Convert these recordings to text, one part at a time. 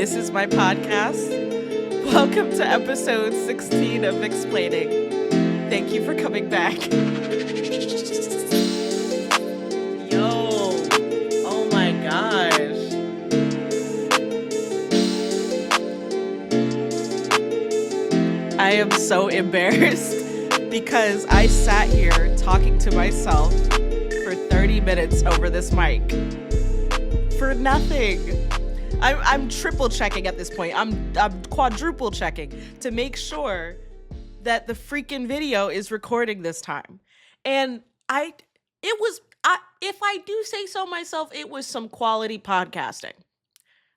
This is my podcast. Welcome to episode 16 of Vicsplaining. Thank you for coming back. Yo, oh my gosh. I am so embarrassed because I sat here talking to myself for 30 minutes over this mic for nothing. I'm triple checking at this point. I'm quadruple checking to make sure that the freaking video is recording this time. And if I do say so myself, it was some quality podcasting.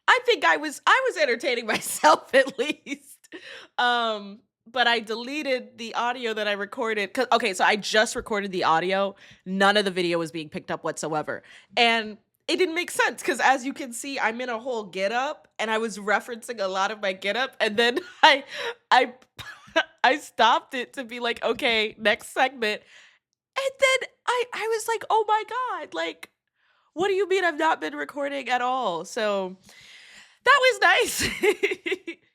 I think I was entertaining myself at least. But I deleted the audio that I recorded. So I just recorded the audio. None of the video was being picked up whatsoever. And it didn't make sense because, as you can see, I'm in a whole get up and I was referencing a lot of my get up. And then I stopped it to be like, okay, next segment. And then I was like, oh my God, like, what do you mean I've not been recording at all? So that was nice.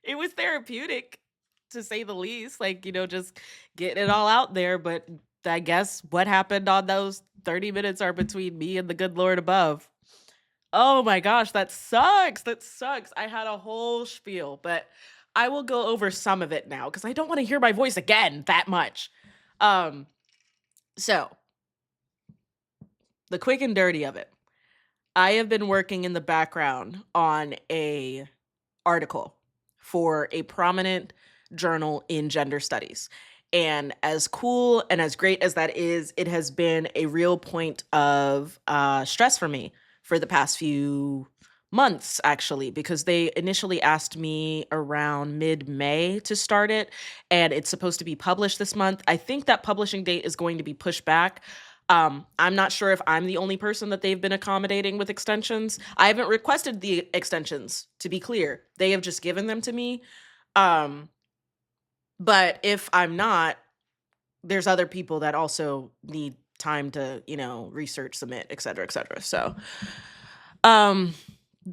It was therapeutic, to say the least, like, just getting it all out there. But I guess what happened on those 30 minutes are between me and the good Lord above. Oh my gosh, that sucks. That sucks. I had a whole spiel, but I will go over some of it now because I don't want to hear my voice again that much. So the quick and dirty of it. I have been working in the background on a article for a prominent journal in gender studies. And as cool and as great as that is, it has been a real point of stress for me for the past few months, actually, because they initially asked me around mid-May to start it, and it's supposed to be published this month. I think that publishing date is going to be pushed back. I'm not sure if I'm the only person that they've been accommodating with extensions. I haven't requested the extensions, to be clear. They have just given them to me. But if I'm not, there's other people that also need time to, research, submit, et cetera, et cetera. So, the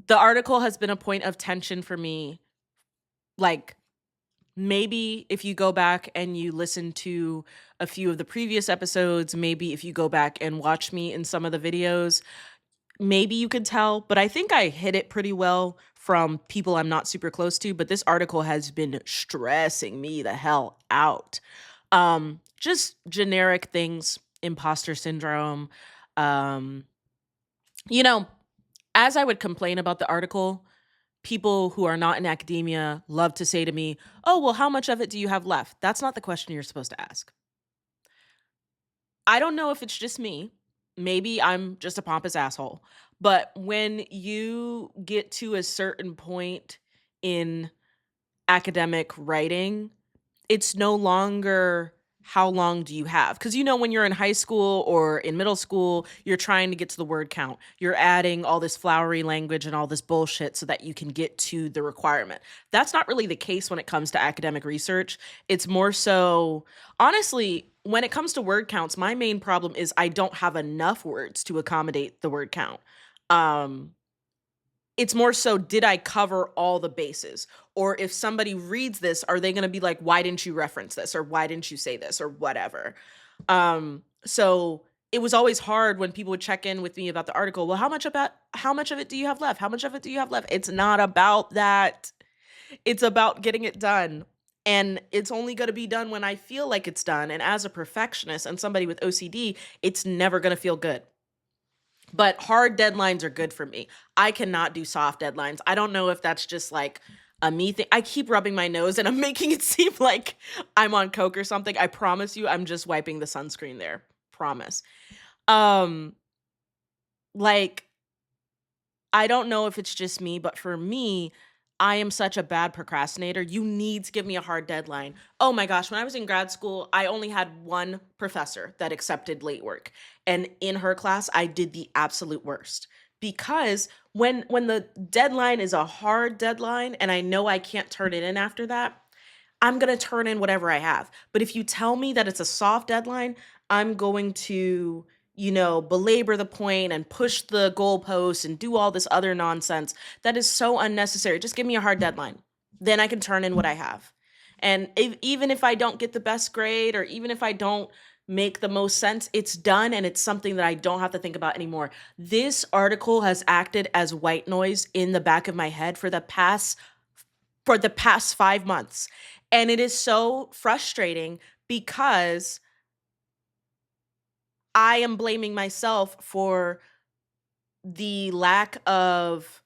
article has been a point of tension for me. Like, maybe if you go back and you listen to a few of the previous episodes, maybe if you go back and watch me in some of the videos, maybe you could tell, but I think I hit it pretty well from people I'm not super close to. But this article has been stressing me the hell out. Just generic things, imposter syndrome. As I would complain about the article, people who are not in academia love to say to me, oh, well, how much of it do you have left? That's not the question you're supposed to ask. I don't know if it's just me. Maybe I'm just a pompous asshole. But when you get to a certain point in academic writing, it's no longer how long do you have? Because when you're in high school or in middle school, you're trying to get to the word count. You're adding all this flowery language and all this bullshit so that you can get to the requirement. That's not really the case when it comes to academic research. It's more so, honestly, when it comes to word counts, my main problem is I don't have enough words to accommodate the word count. It's more so, did I cover all the bases? Or if somebody reads this, are they going to be like, why didn't you reference this? Or why didn't you say this? Or whatever. So it was always hard when people would check in with me about the article. Well, how much of it do you have left? How much of it do you have left? It's not about that. It's about getting it done. And it's only going to be done when I feel like it's done. And as a perfectionist and somebody with OCD, it's never going to feel good. But hard deadlines are good for me. I cannot do soft deadlines. I don't know if that's just like a me thing. I keep rubbing my nose and I'm making it seem like I'm on coke or something. I promise you, I'm just wiping the sunscreen there. Promise. Like, I don't know if it's just me, but for me, I am such a bad procrastinator. You need to give me a hard deadline. Oh my gosh, when I was in grad school, I only had one professor that accepted late work. And in her class, I did the absolute worst. Because when the deadline is a hard deadline and I know I can't turn it in after that, I'm going to turn in whatever I have. But if you tell me that it's a soft deadline, I'm going to belabor the point and push the goalposts and do all this other nonsense that is so unnecessary. Just give me a hard deadline. Then I can turn in what I have. And even if I don't get the best grade, or even if I don't make the most sense, it's done and it's something that I don't have to think about anymore. This article has acted as white noise in the back of my head for the past 5 months. And it is so frustrating because I am blaming myself for the lack of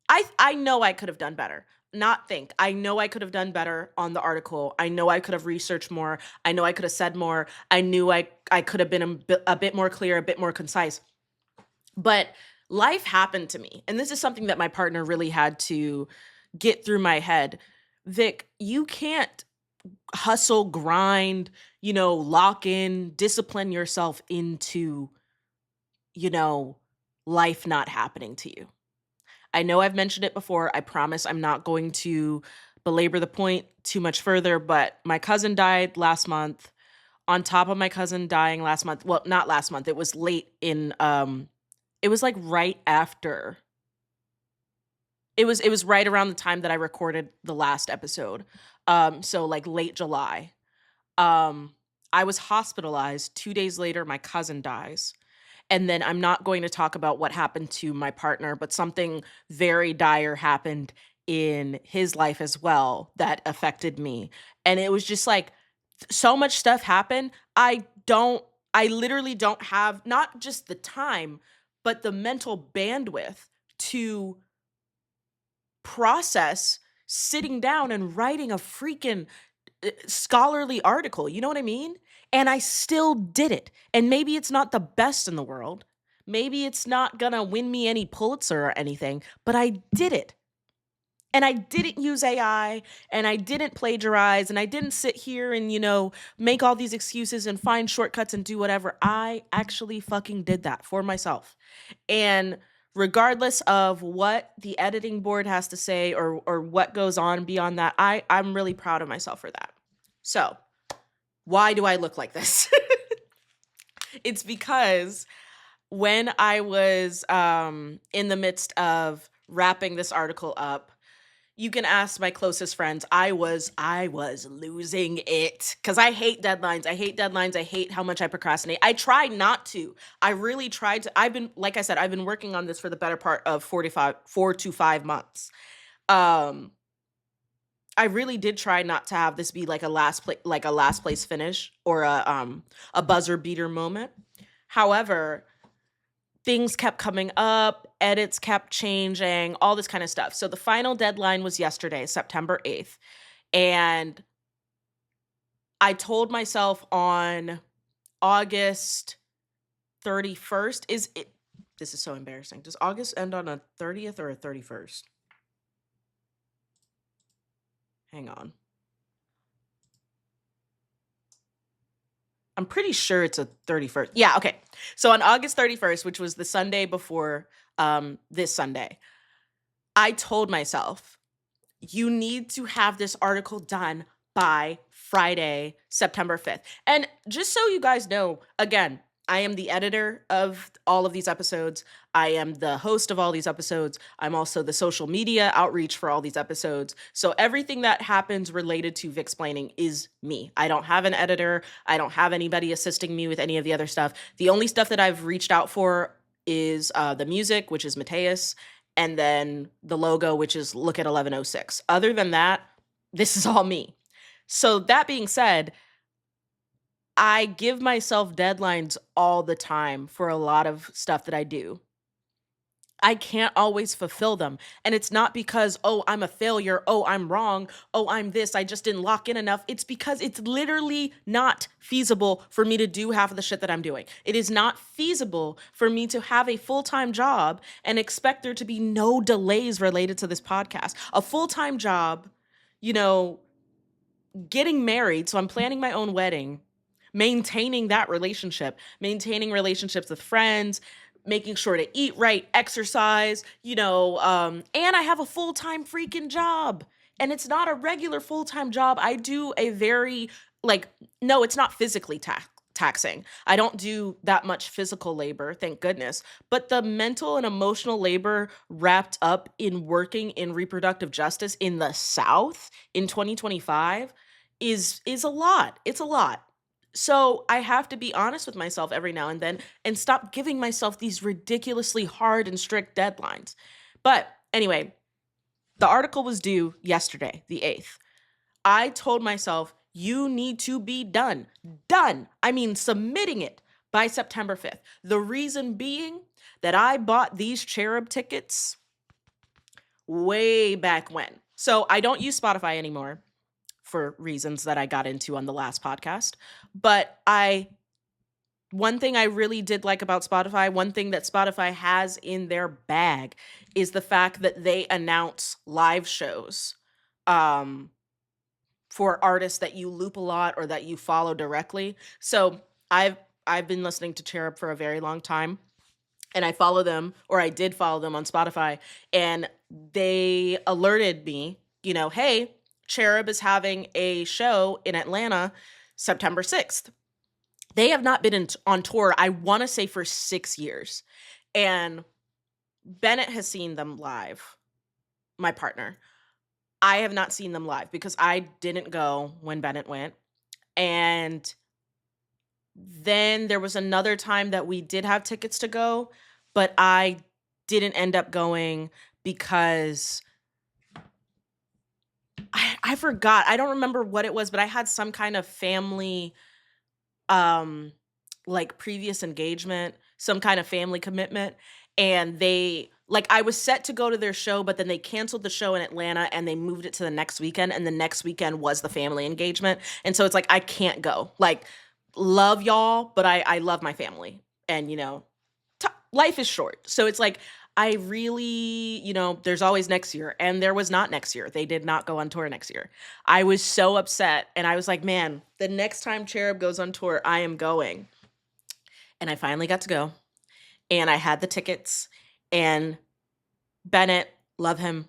I know I could have done better. Not think. I know I could have done better on the article. I know I could have researched more. I know I could have said more. I knew I could have been a bit more clear, a bit more concise. But life happened to me. And this is something that my partner really had to get through my head. Vic, you can't hustle, grind, lock in, discipline yourself into, life not happening to you. I know I've mentioned it before. I promise I'm not going to belabor the point too much further, but my cousin died last month. On top of my cousin dying last month, well, not last month, it was late in it was like right after. It was right around the time that I recorded the last episode. So like late July. I was hospitalized. 2 days later my cousin dies. And then I'm not going to talk about what happened to my partner, but something very dire happened in his life as well that affected me. And it was just like so much stuff happened. I literally don't have not just the time, but the mental bandwidth to process sitting down and writing a freaking scholarly article. You know what I mean? And I still did it. And maybe it's not the best in the world. Maybe it's not gonna win me any Pulitzer or anything, but I did it. And I didn't use AI, and I didn't plagiarize, and I didn't sit here and, make all these excuses and find shortcuts and do whatever. I actually fucking did that for myself. And regardless of what the editing board has to say or what goes on beyond that, I'm really proud of myself for that. So, why do I look like this? It's because when I was in the midst of wrapping this article up, you can ask my closest friends. I was losing it because I hate deadlines. I hate how much I procrastinate. I try not to. I really tried to. Like I said, I've been working on this for the better part of 4 to 5 months. I really did try not to have this be like a last place finish or a buzzer beater moment. However, things kept coming up, edits kept changing, all this kind of stuff. So the final deadline was yesterday, September 8th. And I told myself on August 31st, this is so embarrassing. Does August end on a 30th or a 31st? Hang on. I'm pretty sure it's a 31st. Yeah, okay. So on August 31st, which was the Sunday before this Sunday, I told myself, you need to have this article done by Friday, September 5th. And just so you guys know, again, I am the editor of all of these episodes. I am the host of all these episodes. I'm also the social media outreach for all these episodes. So everything that happens related to Vicsplaining is me. I don't have an editor. I don't have anybody assisting me with any of the other stuff. The only stuff that I've reached out for is the music, which is Mateus, and then the logo, which is Look at 1106. Other than that, this is all me. So that being said, I give myself deadlines all the time for a lot of stuff that I do. I can't always fulfill them. And it's not because, oh, I'm a failure. Oh, I'm wrong. Oh, I'm this. I just didn't lock in enough. It's because it's literally not feasible for me to do half of the shit that I'm doing. It is not feasible for me to have a full-time job and expect there to be no delays related to this podcast. A full-time job, getting married. So I'm planning my own wedding. Maintaining that relationship, maintaining relationships with friends, making sure to eat right, exercise, and I have a full-time freaking job. And it's not a regular full-time job. I do a very, no, it's not physically taxing. I don't do that much physical labor, thank goodness, but the mental and emotional labor wrapped up in working in reproductive justice in the South in 2025 is a lot. It's a lot. So I have to be honest with myself every now and then and stop giving myself these ridiculously hard and strict deadlines. But anyway, the article was due yesterday, the 8th. I told myself, you need to be done. Done. I mean, submitting it by September 5th. The reason being that I bought these CHERUB tickets way back when. So I don't use Spotify anymore for reasons that I got into on the last podcast. But one thing I really did like about Spotify, one thing that Spotify has in their bag is the fact that they announce live shows. For artists that you loop a lot or that you follow directly. So I've been listening to CHERUB for a very long time, and I follow them, or I did follow them on Spotify, and they alerted me, hey, CHERUB is having a show in Atlanta September 6th. They have not been on tour, I want to say, for 6 years. And Bennett has seen them live, my partner. I have not seen them live because I didn't go when Bennett went. And then there was another time that we did have tickets to go, but I didn't end up going because I forgot. I don't remember what it was, but I had some kind of family like previous engagement, some kind of family commitment, and I was set to go to their show, but then they canceled the show in Atlanta and they moved it to the next weekend, and the next weekend was the family engagement. And so it's like I can't go. Like, love y'all, but I love my family. And life is short. So it's like I really, there's always next year, and there was not next year. They did not go on tour next year. I was so upset, and I was like, man, the next time CHERUB goes on tour, I am going. And I finally got to go, and I had the tickets, and Bennett, love him.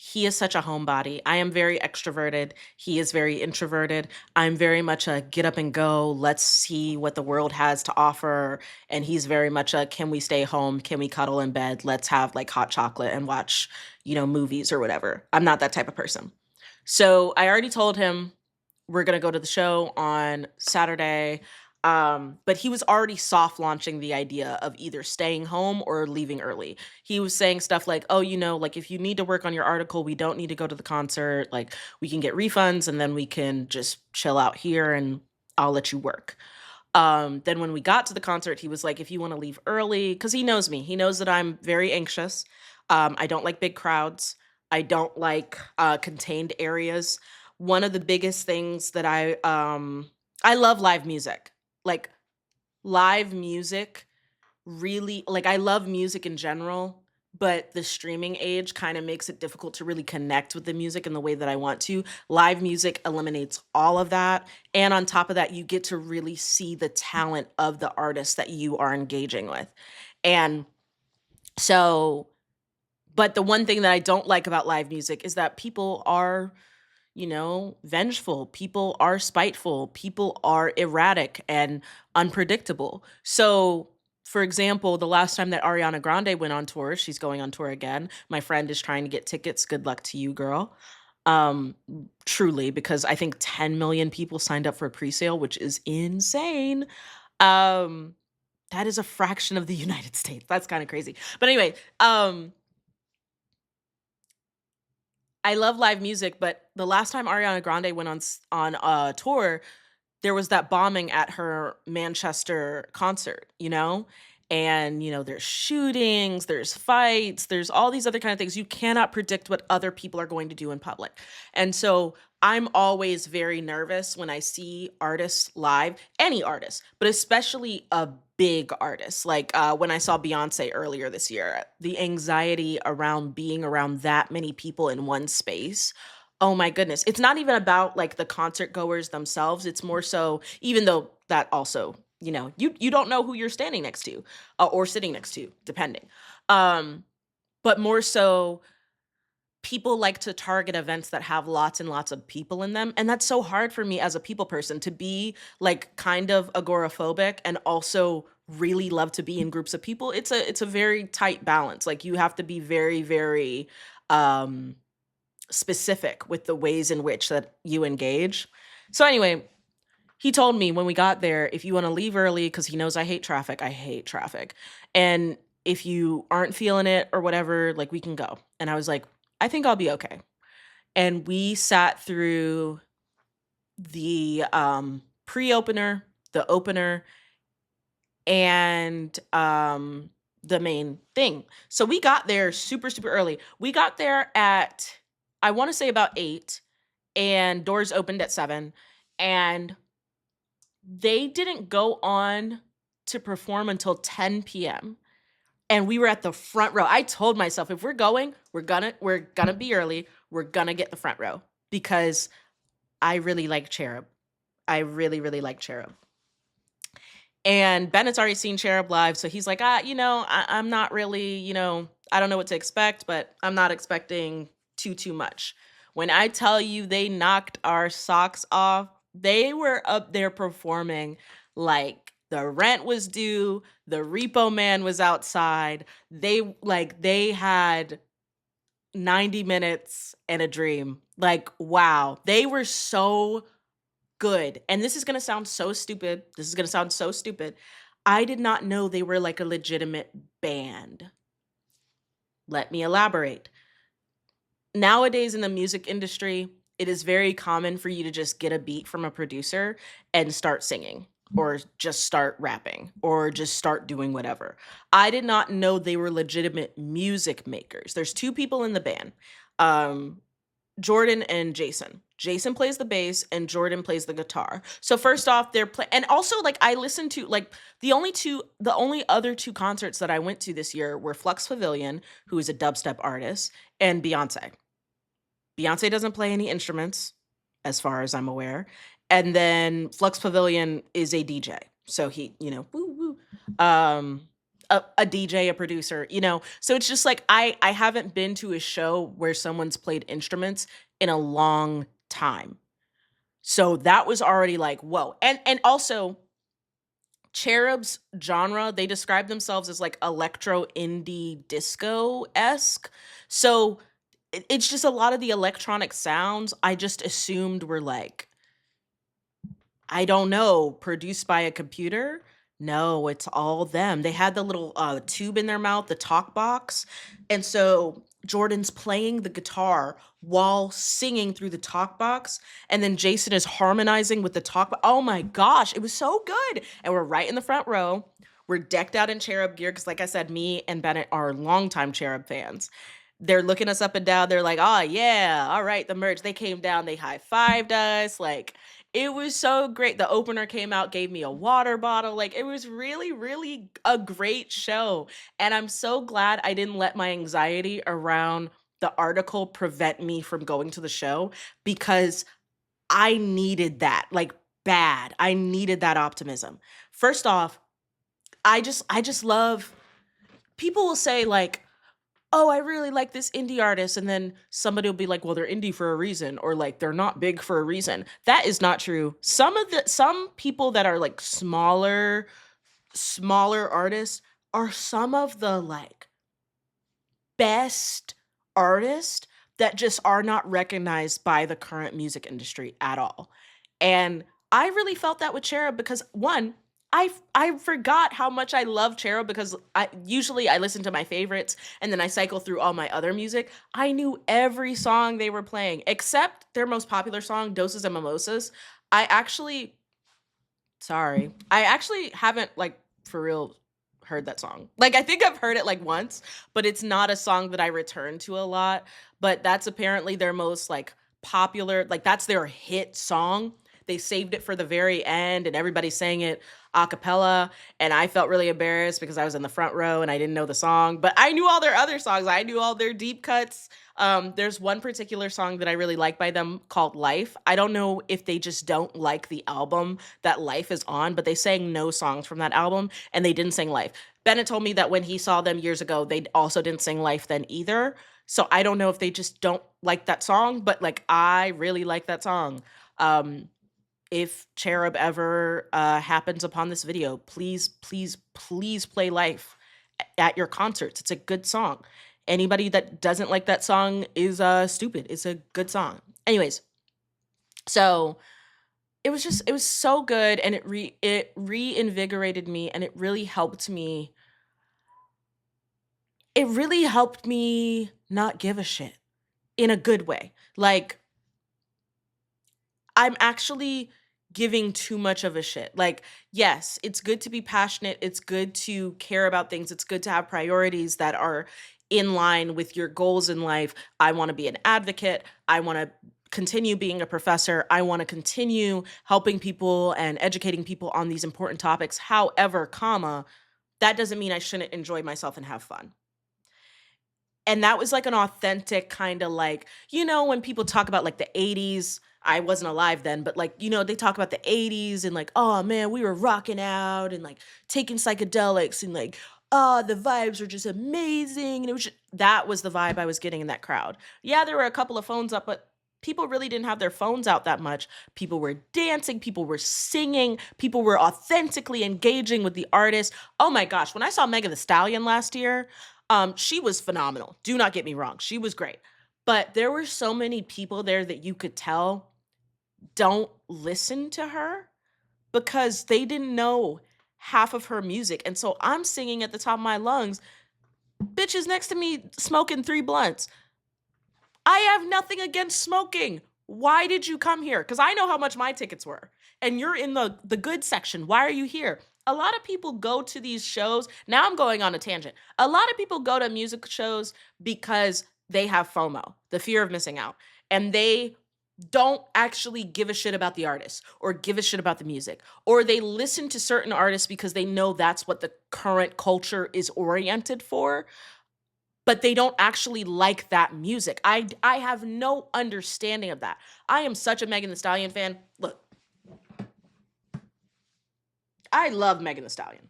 He is such a homebody. I am very extroverted. He is very introverted. I'm very much a get up and go. Let's see what the world has to offer. And he's very much a, can we stay home? Can we cuddle in bed? Let's have like hot chocolate and watch, movies or whatever. I'm not that type of person. So I already told him we're going to go to the show on Saturday. But he was already soft launching the idea of either staying home or leaving early. He was saying stuff like, oh, like if you need to work on your article, we don't need to go to the concert. Like we can get refunds and then we can just chill out here and I'll let you work. Then when we got to the concert, he was like, if you want to leave early, because he knows me, he knows that I'm very anxious. I don't like big crowds. I don't like contained areas. One of the biggest things that I love live music. Like live music really, like I love music in general, but the streaming age kind of makes it difficult to really connect with the music in the way that I want to. Live music eliminates all of that. And on top of that, you get to really see the talent of the artist that you are engaging with. And so, but the one thing that I don't like about live music is that people are vengeful. People are spiteful. People are erratic and unpredictable. So, for example, the last time that Ariana Grande went on tour, she's going on tour again. My friend is trying to get tickets. Good luck to you, girl. Truly, because I think 10 million people signed up for a presale, which is insane. That is a fraction of the United States. That's kind of crazy. But anyway, I love live music, but the last time Ariana Grande went on a tour, there was that bombing at her Manchester concert, And, there's shootings, there's fights, there's all these other kind of things. You cannot predict what other people are going to do in public. And so I'm always very nervous when I see artists live, any artist, but especially a big artist. Like when I saw Beyonce earlier this year, the anxiety around being around that many people in one space. Oh my goodness. It's not even about like the concert goers themselves. It's more so, even though that also, you don't know who you're standing next to or sitting next to, depending. But more so people like to target events that have lots and lots of people in them, and that's so hard for me as a people person to be, like, kind of agoraphobic and also really love to be in groups of people. It's a very tight balance, like, you have to be very, very, um, specific with the ways in which that you engage. So anyway, he told me when we got there, if you wanna leave early, because he knows I hate traffic, and if you aren't feeling it or whatever, like, we can go. And I was like, "I think I'll be okay." And we sat through the, pre-opener, the opener, and, the main thing. So we got there super, super early. We got there at, I wanna say about 8, and doors opened at 7, and they didn't go on to perform until 10 p.m. And we were at the front row. I told myself, if we're going, we're gonna be early. We're gonna get the front row because I really like CHERUB. I really, really like CHERUB. And Bennett's already seen CHERUB live, so he's like, I'm not really, I don't know what to expect, but I'm not expecting too much. When I tell you they knocked our socks off, they were up there performing like the rent was due, the repo man was outside. They had 90 minutes and a dream. Like, wow. They were so good. And this is going to sound so stupid. I did not know they were like a legitimate band. Let me elaborate. Nowadays in the music industry, it is very common for you to just get a beat from a producer and start singing or just start rapping or just start doing whatever. I did not know they were legitimate music makers. There's 2 people in the band. Jordan and Jason. Jason plays the bass and Jordan plays the guitar. So first off, and also like I listened to like the only other 2 concerts that I went to this year were Flux Pavilion, who is a dubstep artist, and Beyonce. Beyonce doesn't play any instruments, as far as I'm aware. And then Flux Pavilion is a DJ. So he, woo woo. A DJ, a producer, So it's just like I haven't been to a show where someone's played instruments in a long time. So that was already like, whoa. And also CHERUB's genre, they describe themselves as like electro indie disco-esque. So it's just a lot of the electronic sounds I just assumed were like, I don't know, produced by a computer. No, it's all them. They had the little tube in their mouth, the talk box. And so Jordan's playing the guitar while singing through the talk box. And then Jason is harmonizing with the talk box. Oh my gosh, it was so good. And we're right in the front row. We're decked out in CHERUB gear because, like I said, me and Bennett are longtime CHERUB fans. They're looking us up and down. They're like, oh, yeah, all right, the merch. They came down, they high-fived us. Like, it was so great. The opener came out, gave me a water bottle. Like, it was really, really a great show. And I'm so glad I didn't let my anxiety around the article prevent me from going to the show because I needed that, like, bad. I needed that optimism. First off, I just love, people will say, like, oh, I really like this indie artist. And then somebody will be like, well, they're indie for a reason, or like they're not big for a reason. That is not true. Some people that are like smaller artists are some of the like best artists that just are not recognized by the current music industry at all. And I really felt that with CHERUB because one, I forgot how much I love CHERUB because I listen to my favorites and then I cycle through all my other music. I knew every song they were playing except their most popular song, Doses and Mimosas. I actually haven't like for real heard that song. Like I think I've heard it like once, but it's not a song that I return to a lot. But that's apparently their most like popular, like that's their hit song. They saved it for the very end and everybody sang it a cappella. And I felt really embarrassed because I was in the front row and I didn't know the song, but I knew all their other songs. I knew all their deep cuts. There's one particular song that I really like by them called Life. I don't know if they just don't like the album that Life is on, but they sang no songs from that album and they didn't sing Life. Bennett told me that when he saw them years ago, they also didn't sing Life then either. So I don't know if they just don't like that song, but like I really like that song. Um, if Cherub ever happens upon this video, please, please, please play Life at your concerts. It's a good song. Anybody that doesn't like that song is stupid. It's a good song. Anyways, so it was so good, and it reinvigorated me, and it really helped me. It really helped me not give a shit in a good way. Like, I'm actually giving too much of a shit. Like, yes, it's good to be passionate. It's good to care about things. It's good to have priorities that are in line with your goals in life. I want to be an advocate. I want to continue being a professor. I want to continue helping people and educating people on these important topics. However, comma, that doesn't mean I shouldn't enjoy myself and have fun. And that was like an authentic kind of like, when people talk about like the 80s, I wasn't alive then, but like, they talk about the 80s and like, oh man, we were rocking out and like taking psychedelics and like, oh, the vibes were just amazing. And that was the vibe I was getting in that crowd. Yeah, there were a couple of phones up, but people really didn't have their phones out that much. People were dancing, people were singing, people were authentically engaging with the artist. Oh my gosh, when I saw Megan Thee Stallion last year, she was phenomenal. Do not get me wrong. She was great. But there were so many people there that you could tell don't listen to her because they didn't know half of her music. And so I'm singing at the top of my lungs. Bitches next to me smoking 3 blunts. I have nothing against smoking. Why did you come here? Because I know how much my tickets were. And you're in the good section. Why are you here? A lot of people go to these shows. Now I'm going on a tangent. A lot of people go to music shows because they have FOMO, the fear of missing out. And they don't actually give a shit about the artist or give a shit about the music. Or they listen to certain artists because they know that's what the current culture is oriented for, but they don't actually like that music. I have no understanding of that. I am such a Megan Thee Stallion fan. Look, I love Megan Thee Stallion.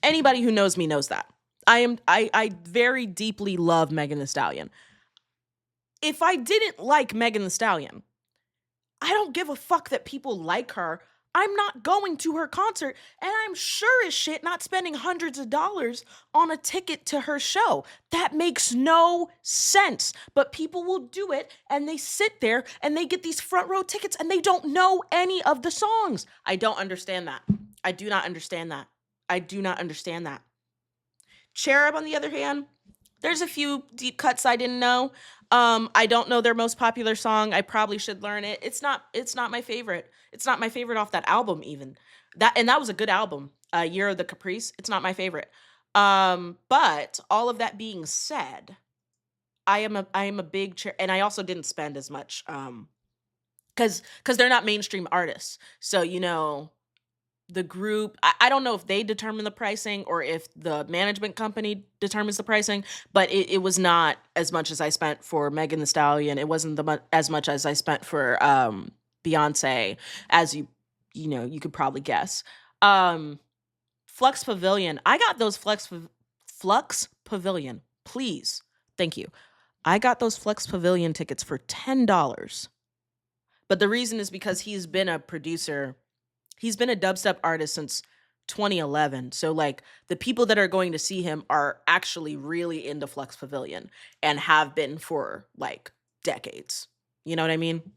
Anybody who knows me knows that. I very deeply love Megan Thee Stallion. If I didn't like Megan Thee Stallion, I don't give a fuck that people like her. I'm not going to her concert, and I'm sure as shit not spending hundreds of dollars on a ticket to her show. That makes no sense. But people will do it, and they sit there, and they get these front row tickets, and they don't know any of the songs. I don't understand that. I do not understand that. I do not understand that. CHERUB, on the other hand, there's a few deep cuts I didn't know. I don't know their most popular song. I probably should learn it. It's not my favorite. It's not my favorite off that album even. That was a good album. Year of the Caprice. It's not my favorite. But all of that being said, I am a big and I also didn't spend as much cuz they're not mainstream artists. So, the group, I don't know if they determine the pricing or if the management company determines the pricing, but it was not as much as I spent for Megan Thee Stallion. It wasn't as much as I spent for Beyonce, as you could probably guess. Flux Pavilion, I got those Flux Pavilion, please, thank you. I got those Flux Pavilion tickets for $10. But the reason is because he's been a producer. He's been a dubstep artist since 2011. So like the people that are going to see him are actually really into Flux Pavilion and have been for like decades. You know what I mean?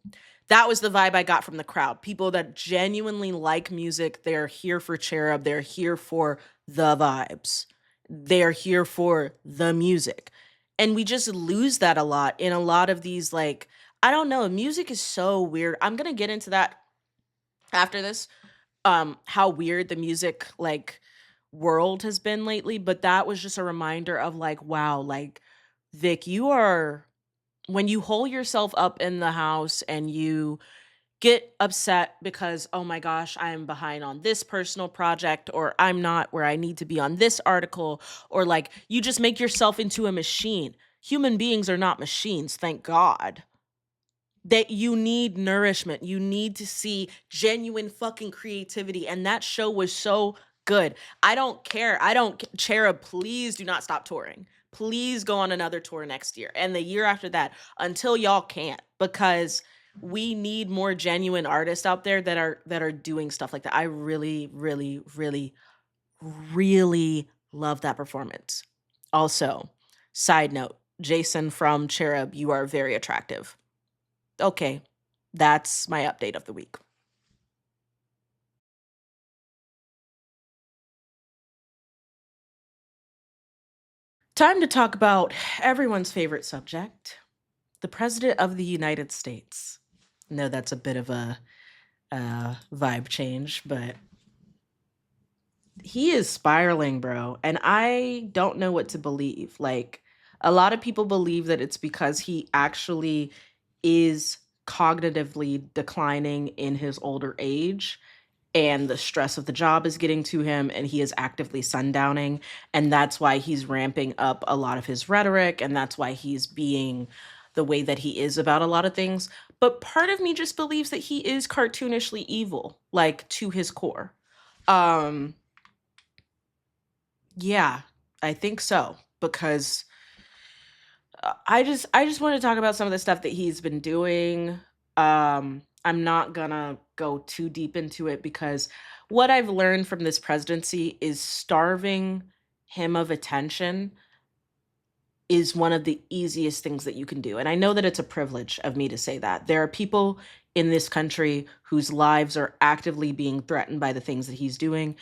That was the vibe I got from the crowd. People that genuinely like music, they're here for CHERUB. They're here for the vibes. They're here for the music. And we just lose that a lot in a lot of these, like, I don't know, music is so weird. I'm going to get into that after this. How weird the music like world has been lately, but that was just a reminder of like, wow, like Vic, when you hole yourself up in the house and you get upset because, oh my gosh, I'm behind on this personal project, or I'm not where I need to be on this article, or like you just make yourself into a machine. Human beings are not machines, thank God. That you need nourishment. You need to see genuine fucking creativity. And that show was so good. I don't care. CHERUB, please do not stop touring. Please go on another tour next year and the year after that until y'all can't, because we need more genuine artists out there that are doing stuff like that. I really, really, really, really love that performance. Also, side note, Jason from CHERUB, you are very attractive. Okay, that's my update of the week. Time to talk about everyone's favorite subject, the President of the United States. No, that's a bit of a vibe change, but he is spiraling, bro. And I don't know what to believe. Like, a lot of people believe that it's because he actually is cognitively declining in his older age, and the stress of the job is getting to him, and he is actively sundowning, and that's why he's ramping up a lot of his rhetoric, and that's why he's being the way that he is about a lot of things. But part of me just believes that he is cartoonishly evil, like, to his core. um yeah, I think so, because I just want to talk about some of the stuff that he's been doing. I'm not gonna go too deep into it, because what I've learned from this presidency is starving him of attention is one of the easiest things that you can do. And I know that it's a privilege of me to say that. There are people in this country whose lives are actively being threatened by the things that he's doing.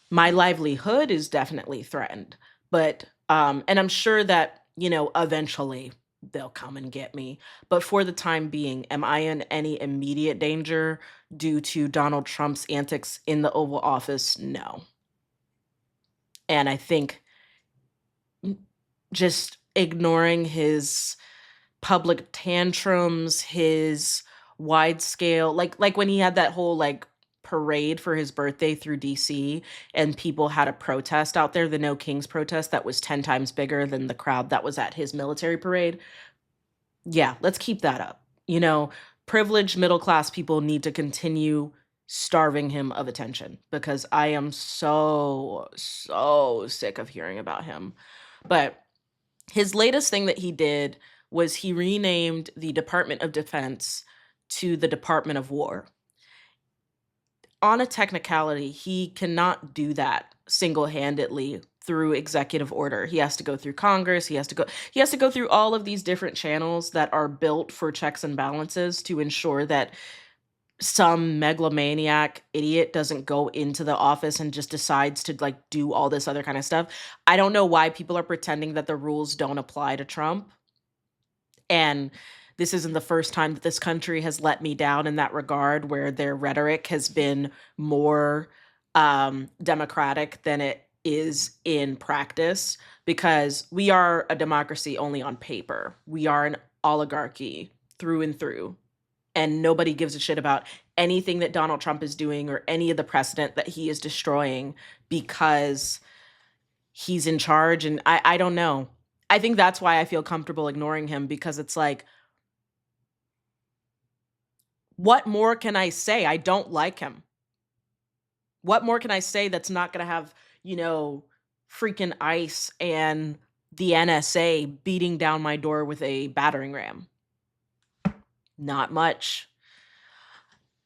My livelihood is definitely threatened, but and I'm sure that, eventually they'll come and get me, but for the time being, am I in any immediate danger due to Donald Trump's antics in the Oval Office? No. And I think just ignoring his public tantrums, his wide scale, like when he had that whole like parade for his birthday through DC, and people had a protest out there, the No Kings protest that was 10 times bigger than the crowd that was at his military parade. Yeah, let's keep that up. Privileged middle class people need to continue starving him of attention, because I am so sick of hearing about him. But his latest thing that he did was he renamed the Department of Defense to the Department of War. On a technicality, he cannot do that single-handedly through executive order. He has to go through Congress, he has to go through all of these different channels that are built for checks and balances to ensure that some megalomaniac idiot doesn't go into the office and just decides to like do all this other kind of stuff. I don't know why people are pretending that the rules don't apply to Trump. And this isn't the first time that this country has let me down in that regard, where their rhetoric has been more democratic than it is in practice, because we are a democracy only on paper. We are an oligarchy through and through, and nobody gives a shit about anything that Donald Trump is doing or any of the precedent that he is destroying, because he's in charge. And I don't know. I think that's why I feel comfortable ignoring him, because it's like, what more can I say? I don't like him. What more can I say that's not going to have, you know, freaking ICE and the NSA beating down my door with a battering ram? Not much.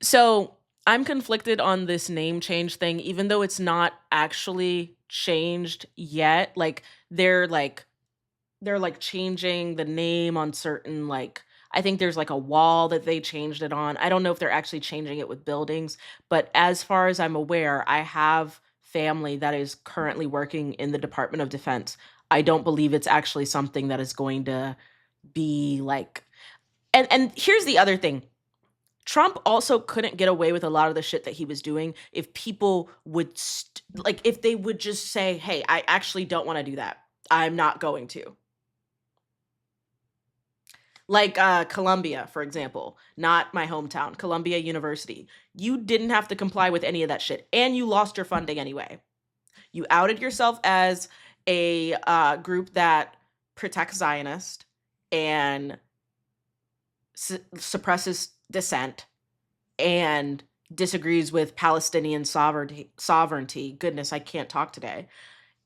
So I'm conflicted on this name change thing, even though it's not actually changed yet. They're like changing the name on certain, like, I think there's like a wall that they changed it on. I don't know if they're actually changing it with buildings, but as far as I'm aware, I have family that is currently working in the Department of Defense. I don't believe it's actually something that is going to be like, and here's the other thing. Trump also couldn't get away with a lot of the shit that he was doing if people would like, if they would just say, "Hey, I actually don't want to do that. I'm not going to." Like Columbia, for example, not my hometown, Columbia University. You didn't have to comply with any of that shit, and you lost your funding anyway. You outed yourself as a group that protects Zionist and suppresses dissent and disagrees with Palestinian sovereignty. Goodness, I can't talk today.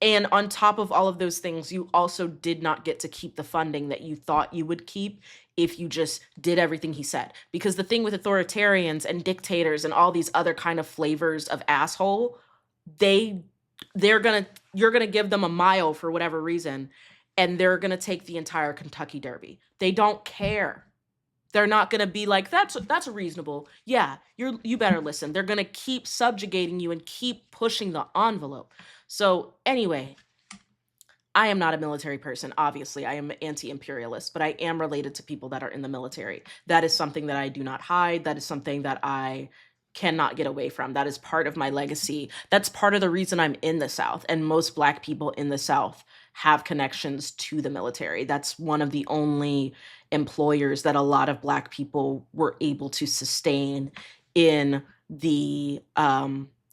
And on top of all of those things, you also did not get to keep the funding that you thought you would keep if you just did everything he said. Because the thing with authoritarians and dictators and all these other kind of flavors of asshole, they they're gonna you're gonna give them a mile for whatever reason, and they're gonna take the entire Kentucky Derby. They don't care. They're not gonna be like, that's reasonable. Yeah, you better listen. They're gonna keep subjugating you and keep pushing the envelope. So anyway, I am not a military person. Obviously, I am anti-imperialist, but I am related to people that are in the military. That is something that I do not hide. That is something that I cannot get away from. That is part of my legacy. That's part of the reason I'm in the South. And most Black people in the South have connections to the military. That's one of the only employers that a lot of Black people were able to sustain in the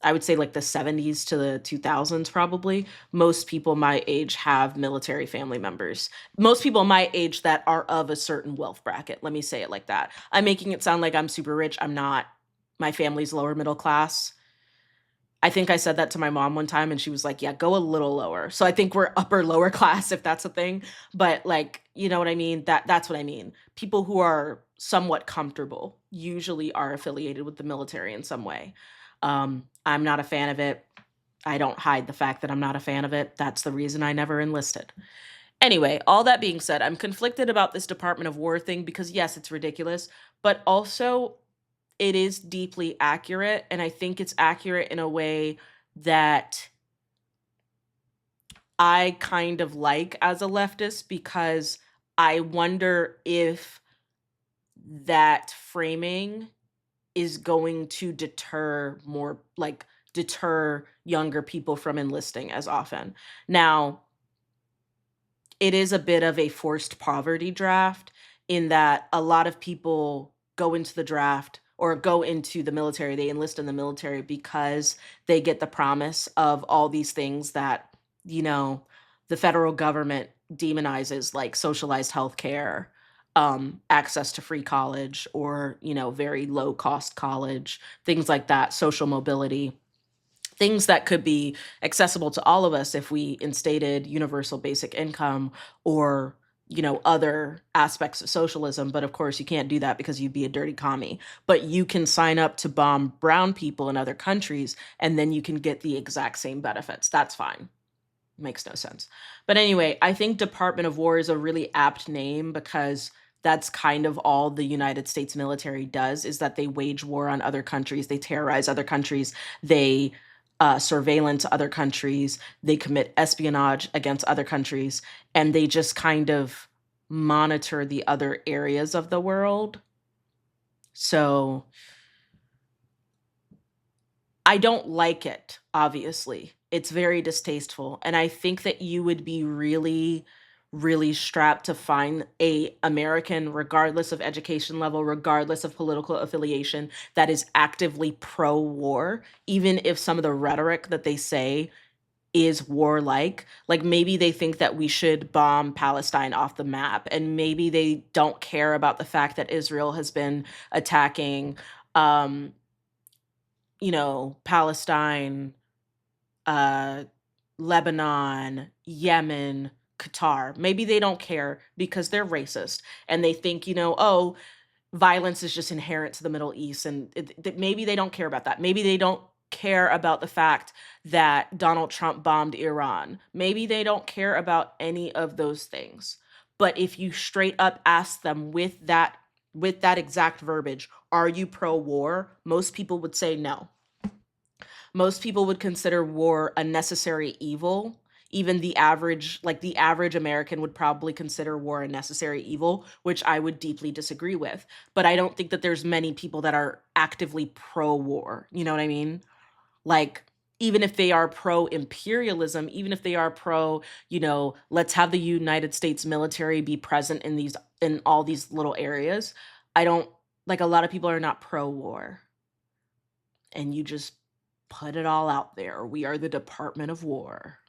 I would say like the 70s to the 2000s probably. Most people my age have military family members. Most people my age that are of a certain wealth bracket. Let me say it like that. I'm making it sound like I'm super rich. I'm not. My family's lower middle class. I think I said that to my mom one time and she was like, "Yeah, go a little lower." So I think we're upper lower class if that's a thing. But like, you know what I mean? That's what I mean. People who are somewhat comfortable usually are affiliated with the military in some way. I'm not a fan of it. I don't hide the fact that I'm not a fan of it. That's the reason I never enlisted. Anyway, all that being said, I'm conflicted about this Department of War thing because yes, it's ridiculous, but also it is deeply accurate. And I think it's accurate in a way that I kind of like as a leftist because I wonder if that framing is going to deter younger people from enlisting as often. Now, it is a bit of a forced poverty draft in that a lot of people go into the draft or go into the military, they enlist in the military because they get the promise of all these things that, you know, the federal government demonizes, like socialized healthcare, access to free college or, you know, very low cost college, things like that, social mobility, things that could be accessible to all of us if we instated universal basic income or, you know, other aspects of socialism. But of course, you can't do that because you'd be a dirty commie. But you can sign up to bomb brown people in other countries and then you can get the exact same benefits. That's fine. Makes no sense. But anyway, I think Department of War is a really apt name because that's kind of all the United States military does, is that they wage war on other countries, they terrorize other countries, they surveillance other countries, they commit espionage against other countries, and they just kind of monitor the other areas of the world. So I don't like it, obviously. It's very distasteful. And I think that you would be really, really strapped to find a American, regardless of education level, regardless of political affiliation, that is actively pro-war, even if some of the rhetoric that they say is warlike. Like maybe they think that we should bomb Palestine off the map, and maybe they don't care about the fact that Israel has been attacking, um, you know, Palestine, uh, Lebanon, Yemen, Qatar. Maybe they don't care because they're racist and they think, you know, oh, violence is just inherent to the Middle East. And maybe they don't care about that. Maybe they don't care about the fact that Donald Trump bombed Iran. Maybe they don't care about any of those things. But if you straight up ask them with that exact verbiage, are you pro-war? Most people would say no. Most people would consider war a necessary evil. Even the average American would probably consider war a necessary evil, which I would deeply disagree with. But I don't think that there's many people that are actively pro-war. You know what I mean? Like, even if they are pro-imperialism, even if they are pro, you know, let's have the United States military be present in all these little areas. I don't like, a lot of people are not pro-war. And you just put it all out there. We are the Department of War.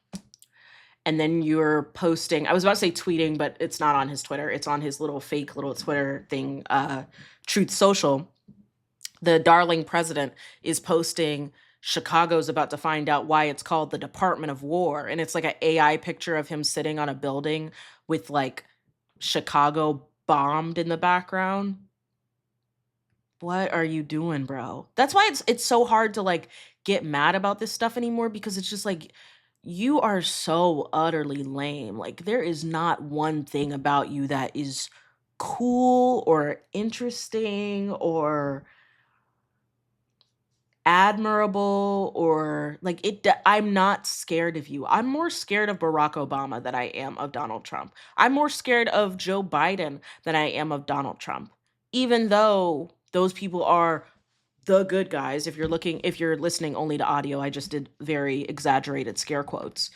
And then you're posting, I was about to say tweeting, but it's not on his Twitter. It's on his little fake little Twitter thing, Truth Social. The darling president is posting Chicago's about to find out why it's called the Department of War. And it's like an AI picture of him sitting on a building with like Chicago bombed in the background. What are you doing, bro? That's why it's so hard to like get mad about this stuff anymore, because it's just like you are so utterly lame. Like there is not one thing about you that is cool or interesting or admirable, or like I'm not scared of you. I'm more scared of Barack Obama than I am of Donald Trump. I'm more scared of Joe Biden than I am of Donald Trump. Even though those people are the good guys, if you're listening only to audio, I just did very exaggerated scare quotes.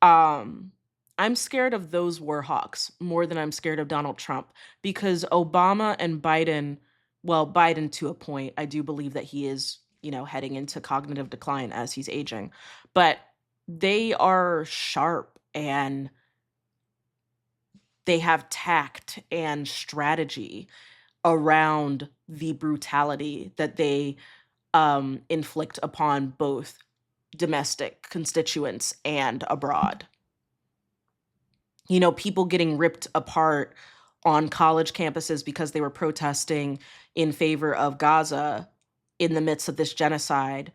Um I'm scared of those war hawks more than I'm scared of Donald Trump, because Obama and Biden, well, Biden to a point, I do believe that he is, heading into cognitive decline as he's aging, but they are sharp and they have tact and strategy around the brutality that they inflict upon both domestic constituents and abroad. People getting ripped apart on college campuses because they were protesting in favor of Gaza in the midst of this genocide,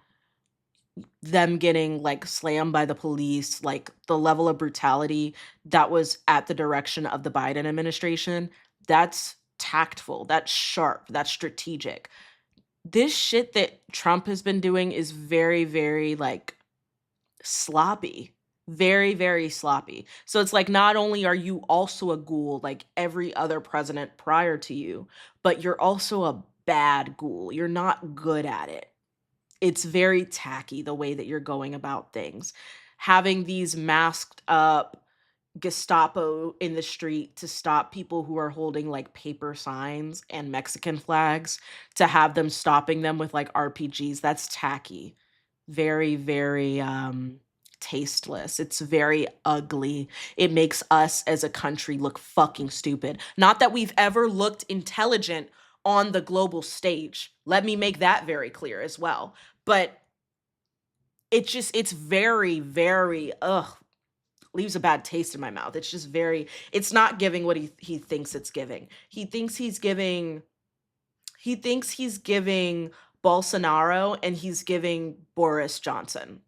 them getting like slammed by the police, like the level of brutality that was at the direction of the Biden administration, that's tactful, that's sharp, that's strategic. This shit that Trump has been doing is very, very like sloppy. Very, very sloppy. So it's like not only are you also a ghoul like every other president prior to you, but you're also a bad ghoul. You're not good at it. It's very tacky the way that you're going about things. Having these masked up Gestapo in the street to stop people who are holding like paper signs and Mexican flags, to have them stopping them with like RPGs, that's tacky. Very, very tasteless. It's very ugly. It makes us as a country look fucking stupid. Not that we've ever looked intelligent on the global stage. Let me make that very clear as well. But it's very, very, leaves a bad taste in my mouth. It's just very, it's not giving what he thinks it's giving. He thinks he's giving Bolsonaro, and he's giving Boris Johnson.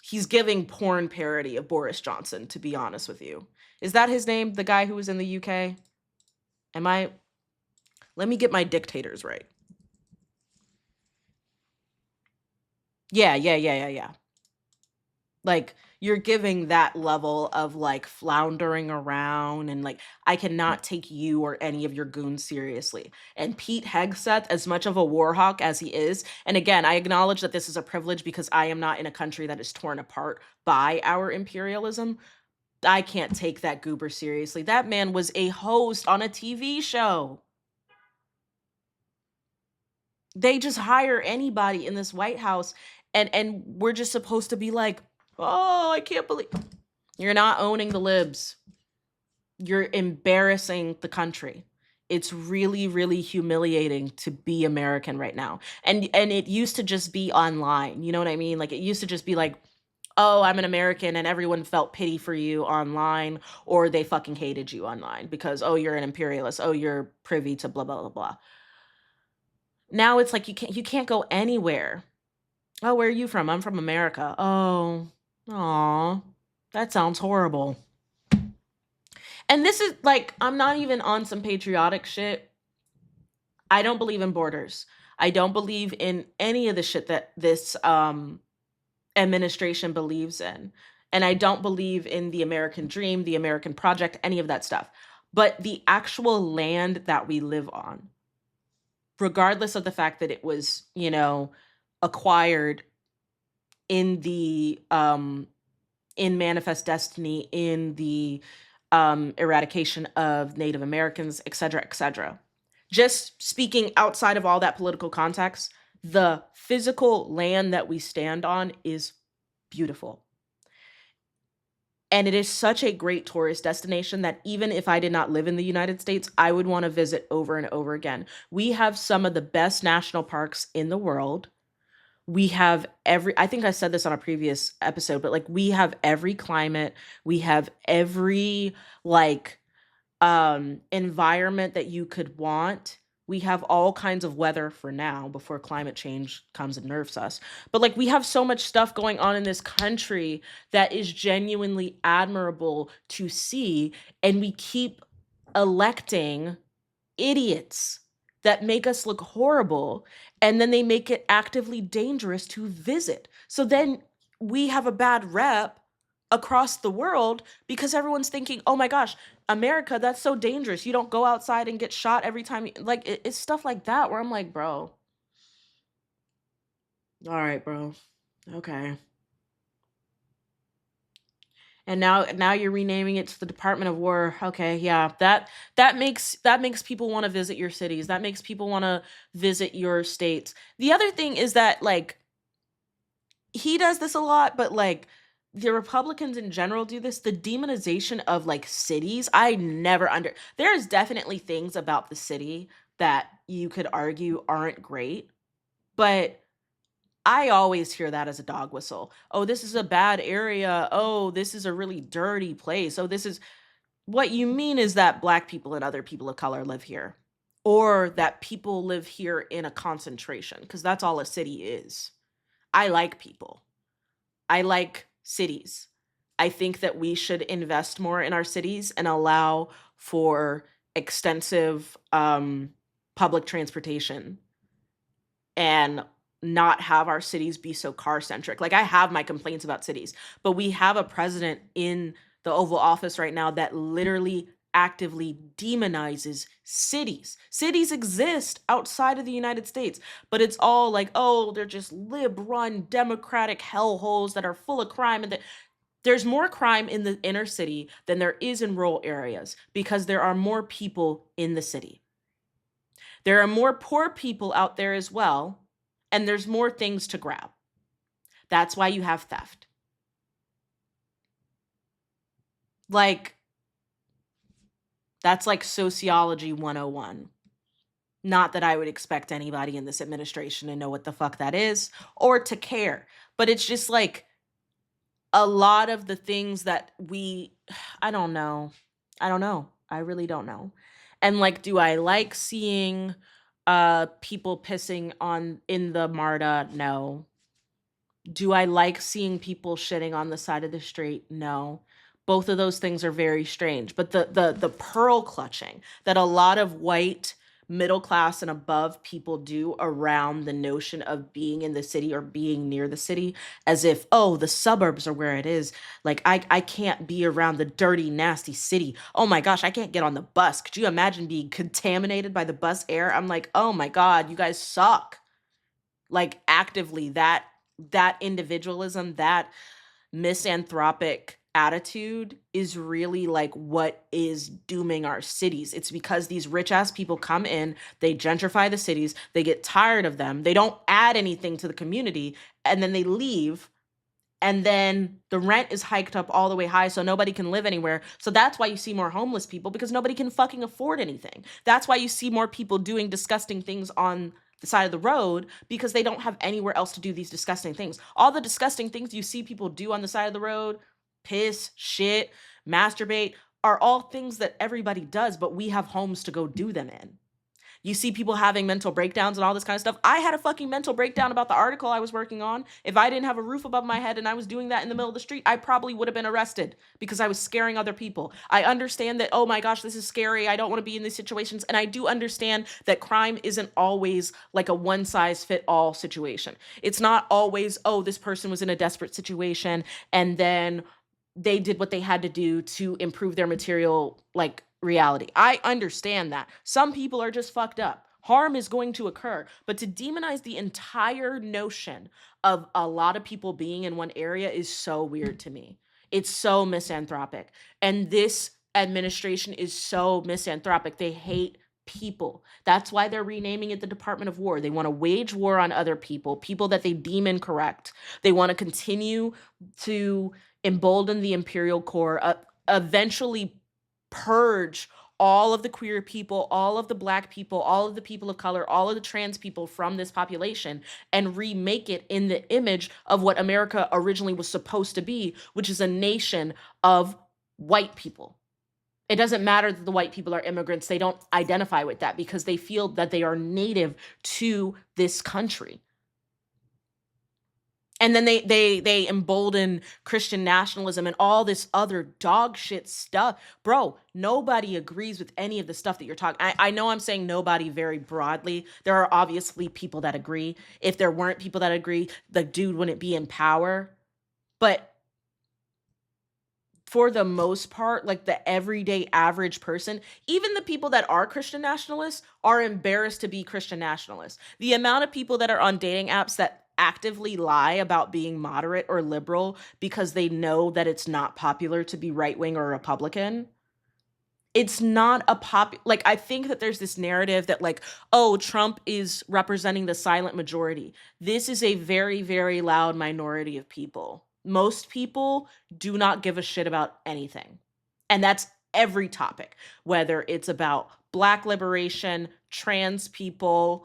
He's giving porn parody of Boris Johnson, to be honest with you. Is that his name? The guy who was in the UK? Let me get my dictators right. Yeah. Like, you're giving that level of like floundering around, and like, I cannot take you or any of your goons seriously. And Pete Hegseth, as much of a war hawk as he is, and again, I acknowledge that this is a privilege because I am not in a country that is torn apart by our imperialism. I can't take that goober seriously. That man was a host on a TV show. They just hire anybody in this White House, and we're just supposed to be like, oh, I can't believe you're not owning the libs. You're embarrassing the country. It's really, really humiliating to be American right now. And it used to just be online. You know what I mean? Like, it used to just be like, oh, I'm an American, and everyone felt pity for you online, or they fucking hated you online because, oh, you're an imperialist. Oh, you're privy to blah, blah, blah, blah. Now it's like you can't go anywhere. Oh, where are you from? I'm from America. Oh, aw, that sounds horrible. And this is like, I'm not even on some patriotic shit. I don't believe in borders. I don't believe in any of the shit that this administration believes in. And I don't believe in the American dream, the American project, any of that stuff. But the actual land that we live on, regardless of the fact that it was, acquired in the in Manifest Destiny, in the eradication of Native Americans, etc., etc. Just speaking outside of all that political context, the physical land that we stand on is beautiful. And it is such a great tourist destination that even if I did not live in the United States, I would want to visit over and over again. We have some of the best national parks in the world. we have every, I think I said this on a previous episode, but like we have every climate, we have every like environment that you could want. We have all kinds of weather for now before climate change comes and nerfs us. But like we have so much stuff going on in this country that is genuinely admirable to see, and we keep electing idiots that make us look horrible, and then they make it actively dangerous to visit. So then we have a bad rep across the world because everyone's thinking, "Oh my gosh, America, that's so dangerous. You don't go outside and get shot every time." Like it's stuff like that where I'm like, "Bro, all right, bro. Okay." And now you're renaming it to the Department of War. Okay, yeah. That makes people want to visit your cities. That makes people want to visit your states. The other thing is that like he does this a lot, but like the Republicans in general do this. The demonization of like cities, I never under there's definitely things about the city that you could argue aren't great, but I always hear that as a dog whistle. Oh, this is a bad area. Oh, this is a really dirty place. Oh, this is what you mean is that black people and other people of color live here, or that people live here in a concentration, because that's all a city is. I like people. I like cities. I think that we should invest more in our cities and allow for extensive public transportation and not have our cities be so car centric. Like I have my complaints about cities, but we have a president in the Oval Office right now that literally actively demonizes cities. Cities exist outside of the United States, but it's all like, oh, they're just lib-run democratic hellholes that are full of crime, and that there's more crime in the inner city than there is in rural areas because there are more people in the city. There are more poor people out there as well, and there's more things to grab. That's why you have theft. Like, that's like sociology 101. Not that I would expect anybody in this administration to know what the fuck that is or to care, but it's just like a lot of the things that we, I don't know. I don't know. I really don't know. And like, do I like seeing people pissing on in the MARTA? No. Do I like seeing people shitting on the side of the street? No. Both of those things are very strange. But the pearl clutching that a lot of white middle class and above people do around the notion of being in the city or being near the city, as if, oh, the suburbs are where it is. Like I can't be around the dirty, nasty city. Oh my gosh, I can't get on the bus. Could you imagine being contaminated by the bus air? I'm like, oh my God, you guys suck. Like actively that individualism, that misanthropic attitude is really like what is dooming our cities. It's because these rich ass people come in, they gentrify the cities, they get tired of them, they don't add anything to the community, and then they leave. And then the rent is hiked up all the way high so nobody can live anywhere. So that's why you see more homeless people, because nobody can fucking afford anything. That's why you see more people doing disgusting things on the side of the road, because they don't have anywhere else to do these disgusting things. All the disgusting things you see people do on the side of the road, piss, shit, masturbate, are all things that everybody does, but we have homes to go do them in. You see people having mental breakdowns and all this kind of stuff. I had a fucking mental breakdown about the article I was working on. If I didn't have a roof above my head and I was doing that in the middle of the street, I probably would have been arrested because I was scaring other people. I understand that, oh my gosh, this is scary. I don't want to be in these situations. And I do understand that crime isn't always like a one size fit all situation. It's not always, oh, this person was in a desperate situation and then they did what they had to do to improve their material like reality. I understand that. Some people are just fucked up. Harm is going to occur. But to demonize the entire notion of a lot of people being in one area is so weird to me. It's so misanthropic. And this administration is so misanthropic. They hate people. That's why they're renaming it the Department of War. They want to wage war on other people, people that they deem incorrect. They want to continue to embolden the imperial core, eventually purge all of the queer people, all of the Black people, all of the people of color, all of the trans people from this population and remake it in the image of what America originally was supposed to be, which is a nation of white people. It doesn't matter that the white people are immigrants. They don't identify with that because they feel that they are native to this country. And then they embolden Christian nationalism and all this other dog shit stuff. Bro, nobody agrees with any of the stuff that you're talking. I know I'm saying nobody very broadly. There are obviously people that agree. If there weren't people that agree, the dude wouldn't be in power. But for the most part, like the everyday average person, even the people that are Christian nationalists are embarrassed to be Christian nationalists. The amount of people that are on dating apps that actively lie about being moderate or liberal because they know that it's not popular to be right wing or Republican. It's not a like, I think that there's this narrative that like, oh, Trump is representing the silent majority. This is a very, very loud minority of people. Most people do not give a shit about anything. And that's every topic, whether it's about Black liberation, trans people,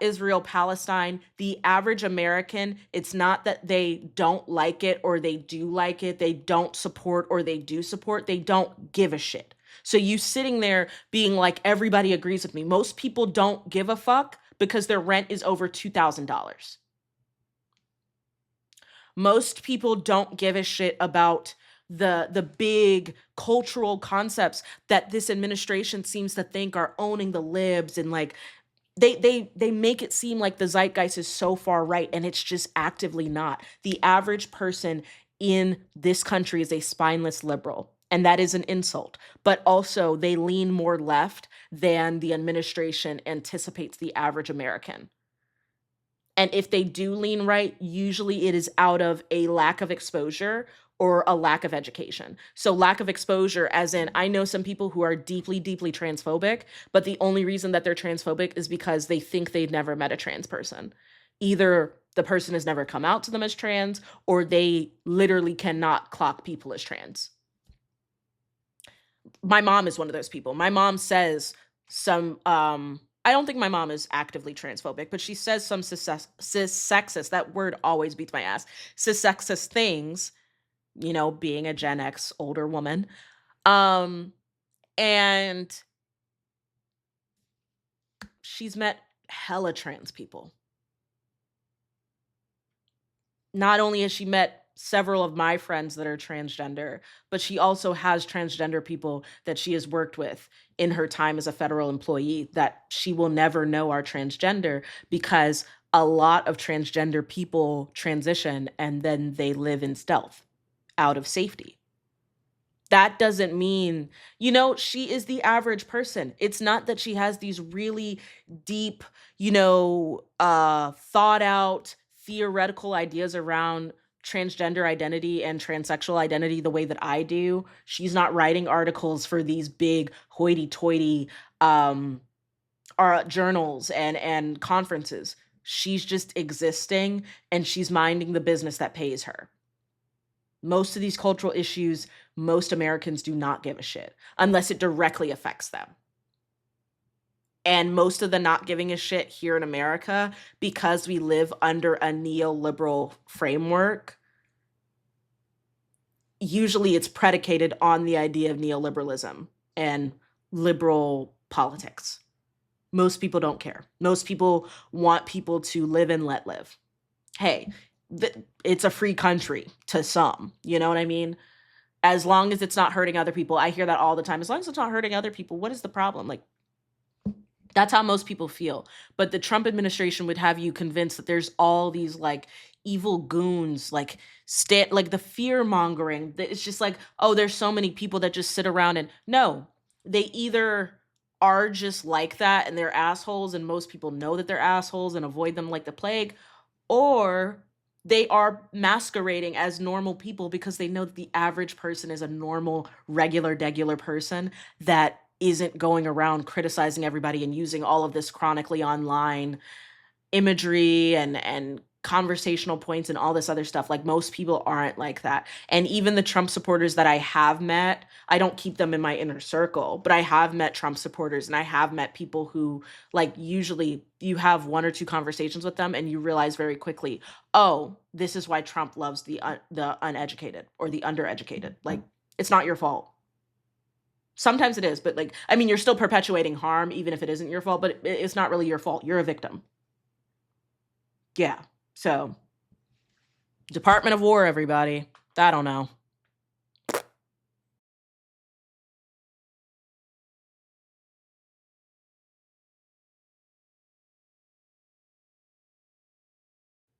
Israel, Palestine. The average American, it's not that they don't like it or they do like it, they don't support or they do support, they don't give a shit. So you sitting there being like, everybody agrees with me. Most people don't give a fuck because their rent is over $2,000. Most people don't give a shit about the big cultural concepts that this administration seems to think are owning the libs, and like they make it seem like the zeitgeist is so far right, and it's just actively not. The average person in this country is a spineless liberal, and that is an insult. But also they lean more left than the administration anticipates the average American. And if they do lean right, usually it is out of a lack of exposure or a lack of education. So lack of exposure, as in, I know some people who are deeply, deeply transphobic, but the only reason that they're transphobic is because they think they've never met a trans person. Either the person has never come out to them as trans, or they literally cannot clock people as trans. My mom is one of those people. My mom says some, I don't think my mom is actively transphobic, but she says some cissexist, that word always beats my ass, cissexist things, you know, being a Gen X older woman. And she's met hella trans people. Not only has she met several of my friends that are transgender, but she also has transgender people that she has worked with in her time as a federal employee that she will never know are transgender, because a lot of transgender people transition and then they live in stealth out of safety. That doesn't mean, you know, she is the average person. It's not that she has these really deep, you know, thought out theoretical ideas around transgender identity and transsexual identity the way that I do. She's not writing articles for these big hoity-toity journals and conferences. She's just existing, and she's minding the business that pays her. Most of these cultural issues, most Americans do not give a shit unless it directly affects them. And most of the not giving a shit here in America, because we live under a neoliberal framework, usually it's predicated on the idea of neoliberalism and liberal politics. Most people don't care. Most people want people to live and let live. Hey, it's a free country to some, you know what I mean? As long as it's not hurting other people. I hear that all the time. As long as it's not hurting other people, what is the problem? Like, that's how most people feel. But the Trump administration would have you convinced that there's all these like evil goons, like like the fear mongering. That it's just like, oh, there's so many people that just sit around, and no, they either are just like that and they're assholes, and most people know that they're assholes and avoid them like the plague, or they are masquerading as normal people because they know that the average person is a normal, regular, degular person that isn't going around criticizing everybody and using all of this chronically online imagery and conversational points and all this other stuff. Like most people aren't like that. And even the Trump supporters that I have met, I don't keep them in my inner circle, but I have met Trump supporters and I have met people who like usually you have one or two conversations with them and you realize very quickly, oh, this is why Trump loves the uneducated or the undereducated. Like it's not your fault. Sometimes it is, but like I mean, you're still perpetuating harm even if it isn't your fault, but it's not really your fault. You're a victim. Yeah. So, Department of War, everybody. I don't know.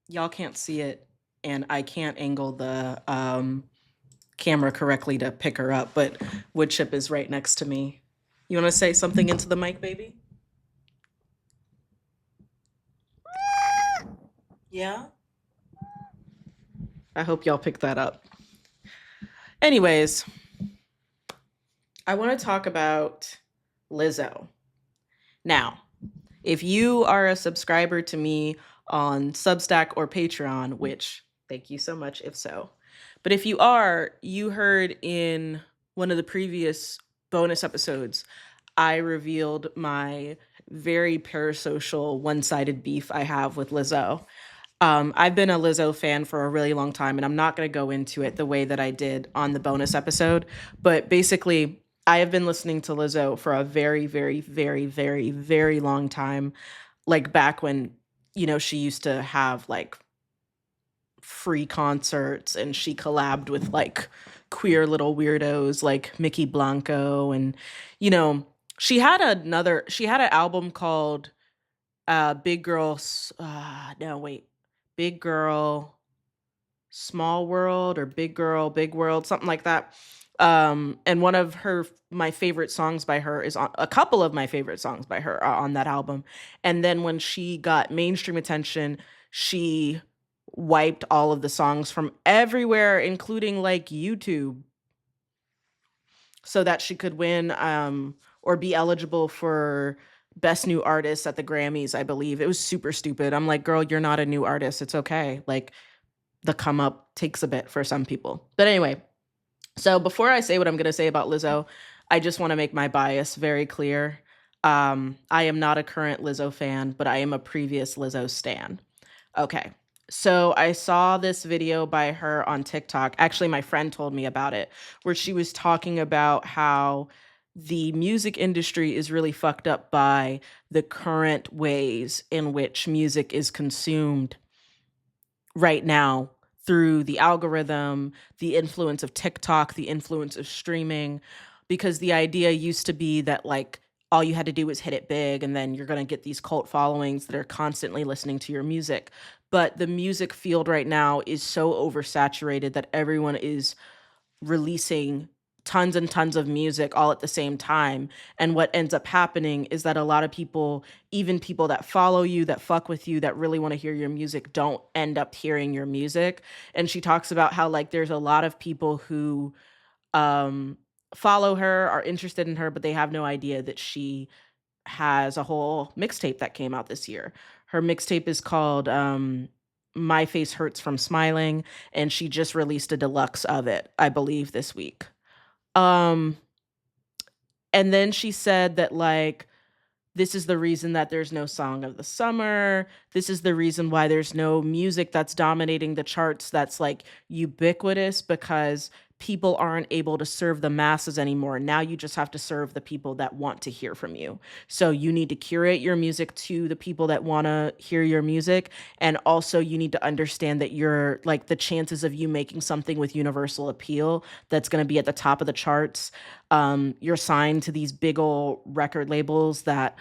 Y'all can't see it, and I can't angle the camera correctly to pick her up, but Woodchip is right next to me. You want to say something into the mic, baby? Yeah? I hope y'all picked that up. Anyways, I want to talk about Lizzo. Now, if you are a subscriber to me on Substack or Patreon, which thank you so much if so. But if you are, you heard in one of the previous bonus episodes, I revealed my very parasocial one-sided beef I have with Lizzo. I've been a Lizzo fan for a really long time, and I'm not going to go into it the way that I did on the bonus episode. But basically, I have been listening to Lizzo for a very, very, very, very, very long time. Like back when, she used to have like free concerts and she collabed with like queer little weirdos like Mickey Blanco. And, she had an album called Big Girl, no, wait. Big Girl, Small World or Big Girl, Big World, something like that. And one of my favorite songs by her is a couple of my favorite songs by her are on that album. And then when she got mainstream attention, she wiped all of the songs from everywhere, including like YouTube, so that she could win or be eligible for Best New Artist at the Grammys, I believe. It was super stupid. I'm like, girl, you're not a new artist. It's okay. Like, the come up takes a bit for some people. But anyway, so before I say what I'm going to say about Lizzo, I just want to make my bias very clear. I am not a current Lizzo fan, but I am a previous Lizzo stan. Okay. So I saw this video by her on TikTok. Actually, my friend told me about it, where she was talking about how the music industry is really fucked up by the current ways in which music is consumed right now through the algorithm, the influence of TikTok, the influence of streaming, because the idea used to be that like all you had to do was hit it big and then you're going to get these cult followings that are constantly listening to your music. But the music field right now is so oversaturated that everyone is releasing tons and tons of music all at the same time. And what ends up happening is that a lot of people, even people that follow you, that fuck with you, that really want to hear your music, don't end up hearing your music. And she talks about how like there's a lot of people who follow her, are interested in her, but they have no idea that she has a whole mixtape that came out this year. Her mixtape is called My Face Hurts from Smiling, and she just released a deluxe of it, I believe, this week. And then she said that like this is the reason that there's no song of the summer. This is the reason why there's no music that's dominating the charts that's like ubiquitous, because people aren't able to serve the masses anymore. Now you just have to serve the people that want to hear from you. So you need to curate your music to the people that want to hear your music. And also you need to understand that you're like the chances of you making something with universal appeal that's going to be at the top of the charts. You're signed to these big old record labels that,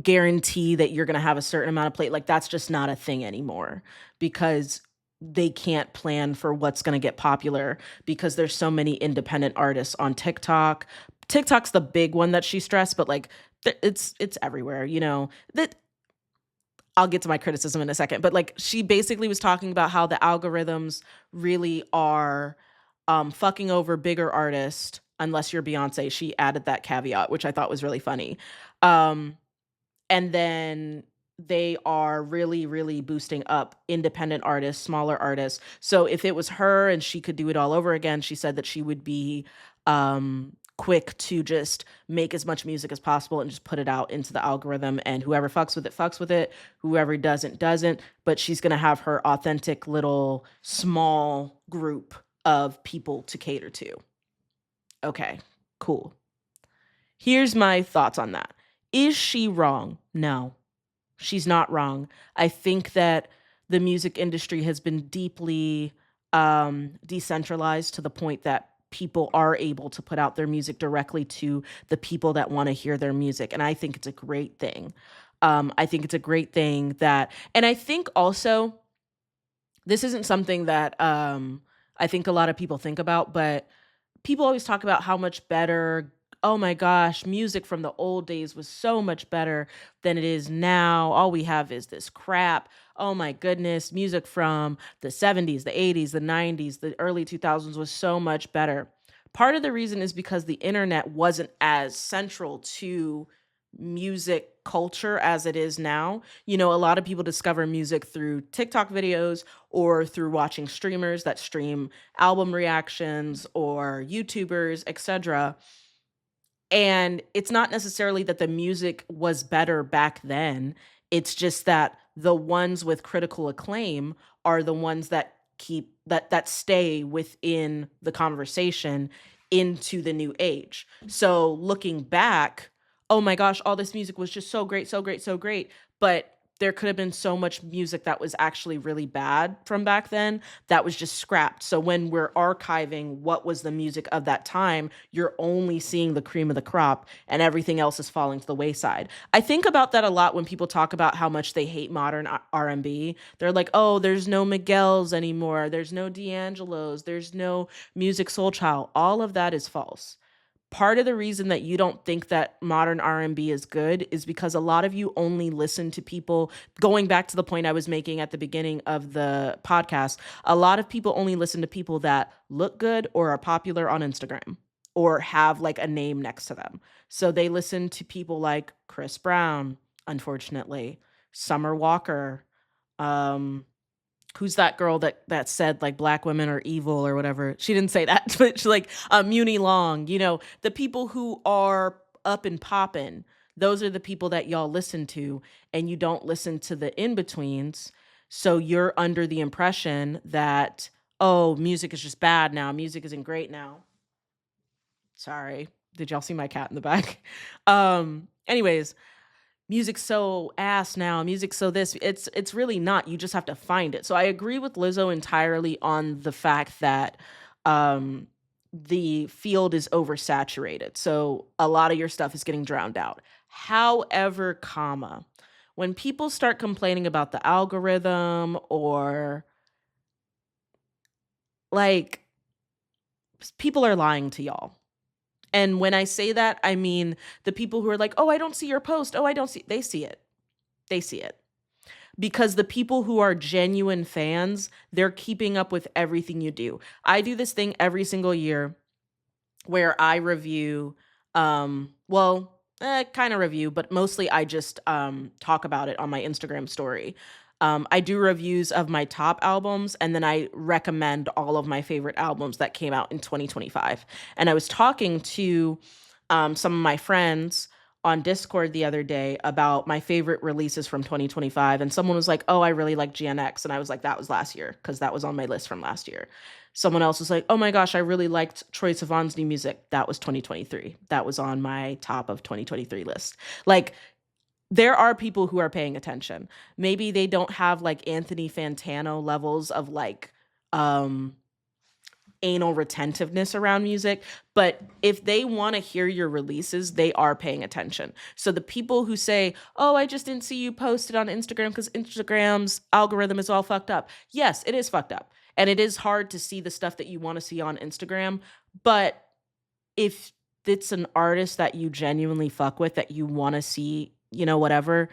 guarantee that you're going to have a certain amount of play. Like that's just not a thing anymore, because they can't plan for what's going to get popular, because there's so many independent artists on TikTok. TikTok's the big one that she stressed, but like it's everywhere, that I'll get to my criticism in a second. But like she basically was talking about how the algorithms really are fucking over bigger artists unless you're Beyonce. She added that caveat, which I thought was really funny. And then they are really, really boosting up independent artists, smaller artists. So if it was her and she could do it all over again, she said that she would be quick to just make as much music as possible and just put it out into the algorithm. And whoever fucks with it, fucks with it. Whoever doesn't, doesn't. But she's going to have her authentic little small group of people to cater to. Okay, cool. Here's my thoughts on that. Is she wrong? No, she's not wrong. I think that the music industry has been deeply decentralized to the point that people are able to put out their music directly to the people that want to hear their music. And I think it's a great thing. I think it's a great thing that, and I think also, this isn't something that I think a lot of people think about, but people always talk about how much better, oh my gosh, music from the old days was so much better than it is now. All we have is this crap. Oh my goodness, music from the 70s, the 80s, the 90s, the early 2000s was so much better. Part of the reason is because the internet wasn't as central to music culture as it is now. You know, a lot of people discover music through TikTok videos or through watching streamers that stream album reactions or YouTubers, etc. And it's not necessarily that the music was better back then. It's just that the ones with critical acclaim are the ones that keep that stay within the conversation into the new age. So looking back, oh my gosh, all this music was just so great, so great, so great. But there could have been so much music that was actually really bad from back then that was just scrapped. So when we're archiving what was the music of that time, you're only seeing the cream of the crop and everything else is falling to the wayside. I think about that a lot when people talk about how much they hate modern R&B. They're like, "Oh, there's no Miguel's anymore. There's no D'Angelo's. There's no Music Soul Child." All of that is false. Part of the reason that you don't think that modern R&B is good is because a lot of you only listen to people, going back to the point I was making at the beginning of the podcast, a lot of people only listen to people that look good or are popular on Instagram or have like a name next to them. So they listen to people like Chris Brown, unfortunately, Summer Walker, um who's that girl that said like black women are evil or whatever. She didn't say that, but she like Muni Long, you know, the people who are up and popping, those are the people that y'all listen to, and you don't listen to the in-betweens. So you're under the impression that, oh, music is just bad now, music isn't great now. Sorry. Did y'all see my cat in the back? Anyways, music's so ass now, music's so this. It's really not. You just have to find it. So I agree with Lizzo entirely on the fact that um the field is oversaturated. So a lot of your stuff is getting drowned out. However, comma, when people start complaining about the algorithm or like, people are lying to y'all. And when I say that, I mean the people who are like, "Oh, I don't see your post. Oh, I don't see." They see it. They see it. Because the people who are genuine fans, they're keeping up with everything you do. I do this thing every single year where I review, kind of review, but mostly I just talk about it on my Instagram story. I do reviews of my top albums, and then I recommend all of my favorite albums that came out in 2025. And I was talking to some of my friends on Discord the other day about my favorite releases from 2025. And someone was like, "Oh, I really like GNX." And I was like, "That was last year," because that was on my list from last year. Someone else was like, "Oh my gosh, I really liked Troye Sivan's new music." That was 2023. That was on my top of 2023 list. Like, there are people who are paying attention. Maybe they don't have like Anthony Fantano levels of like um anal retentiveness around music, but if they want to hear your releases, they are paying attention. So the people who say, "Oh, I just didn't see you posted on Instagram because Instagram's algorithm is all fucked up." Yes, it is fucked up. And it is hard to see the stuff that you want to see on Instagram, but if it's an artist that you genuinely fuck with, that you want to see, you know, whatever,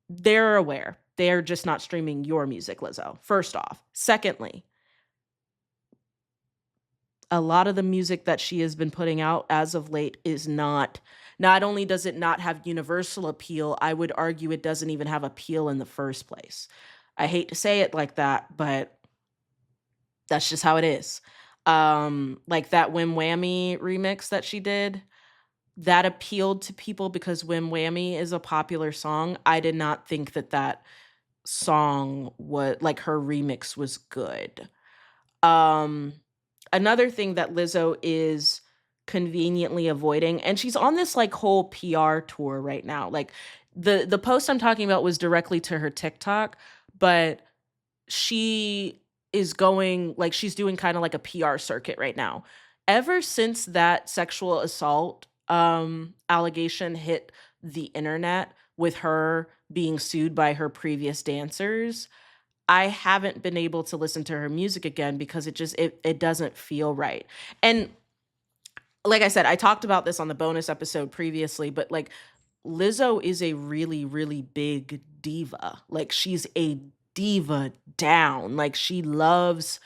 they're aware. They're just not streaming your music, Lizzo. First off. Secondly, a lot of the music that she has been putting out as of late is not Not only does it not have universal appeal, I would argue it doesn't even have appeal in the first place. I hate to say it like that, but that's just how it is. Like that Wham Whammy remix that she did, that appealed to people because Wham Whammy is a popular song. I did not think that that song was like her remix was good. Um, Another thing that Lizzo is conveniently avoiding, and she's on this like whole PR tour right now. Like the post I'm talking about was directly to her TikTok, but she is going like she's doing kind of like a PR circuit right now. Ever since that sexual assault allegation hit the internet with her being sued by her previous dancers, I haven't been able to listen to her music again because it doesn't feel right. And like I said, I talked about this on the bonus episode previously, but like Lizzo is a really, really big diva. Like she's a diva down. Like she loves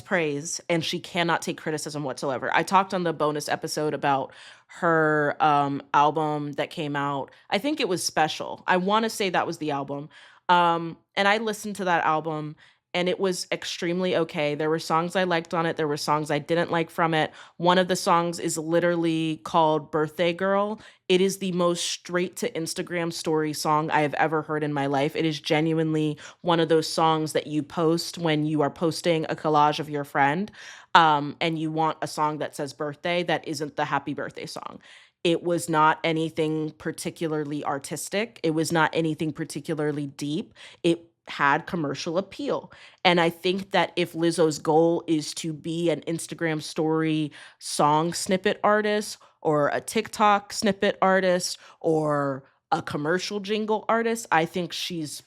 praise and she cannot take criticism whatsoever. I talked on the bonus episode about her album that came out. I think it was Special. I want to say that was the album. And I listened to that album and it was extremely okay. There were songs I liked on it, there were songs I didn't like from it. One of the songs is literally called Birthday Girl. It is the most straight to Instagram story song I have ever heard in my life. It is genuinely one of those songs that you post when you are posting a collage of your friend, and you want a song that says birthday that isn't the happy birthday song. It was not anything particularly artistic. It was not anything particularly deep. It had commercial appeal. And I think that if Lizzo's goal is to be an Instagram story song snippet artist or a TikTok snippet artist or a commercial jingle artist, I think she's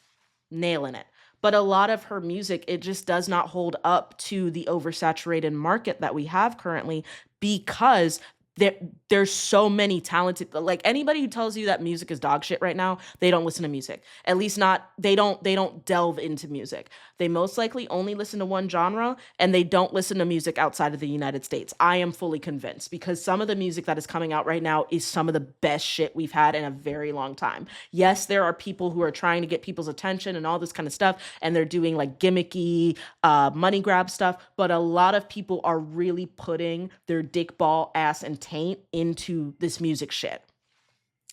nailing it. But a lot of her music, it just does not hold up to the oversaturated market that we have currently because there, there's so many talented, like anybody who tells you that music is dog shit right now, they don't listen to music. At least not they don't delve into music. They most likely only listen to one genre and they don't listen to music outside of the United States. I am fully convinced because some of the music that is coming out right now is some of the best shit we've had in a very long time. Yes, there are people who are trying to get people's attention and all this kind of stuff, and they're doing like gimmicky money grab stuff, but a lot of people are really putting their dick ball ass and taint into this music shit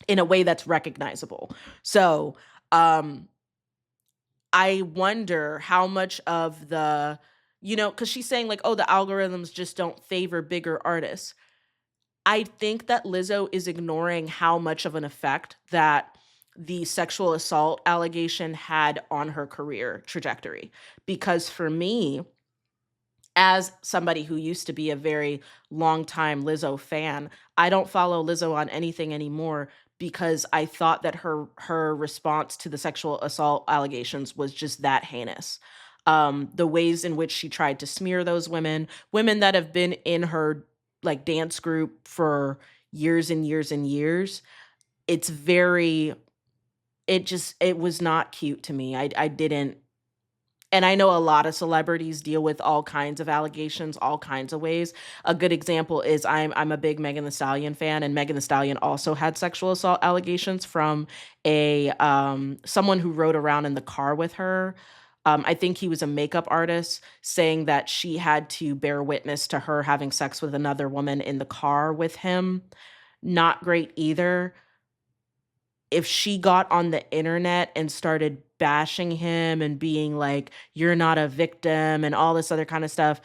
in a way that's recognizable. So um I wonder how much of the, because she's saying like, oh, the algorithms just don't favor bigger artists. I think that Lizzo is ignoring how much of an effect that the sexual assault allegation had on her career trajectory. Because for me, as somebody who used to be a very long time Lizzo fan, I don't follow Lizzo on anything anymore because I thought that her response to the sexual assault allegations was just that heinous. The ways in which she tried to smear those women that have been in her like dance group for years and years and years, it's very it was not cute to me. I didn't, and I know a lot of celebrities deal with all kinds of allegations, all kinds of ways. A good example is I'm a big Megan Thee Stallion fan, and Megan Thee Stallion also had sexual assault allegations from a someone who rode around in the car with her. I think he was a makeup artist, saying that she had to bear witness to her having sex with another woman in the car with him. Not great either. If she got on the internet and started bashing him and being like, "You're not a victim," and all this other kind of stuff,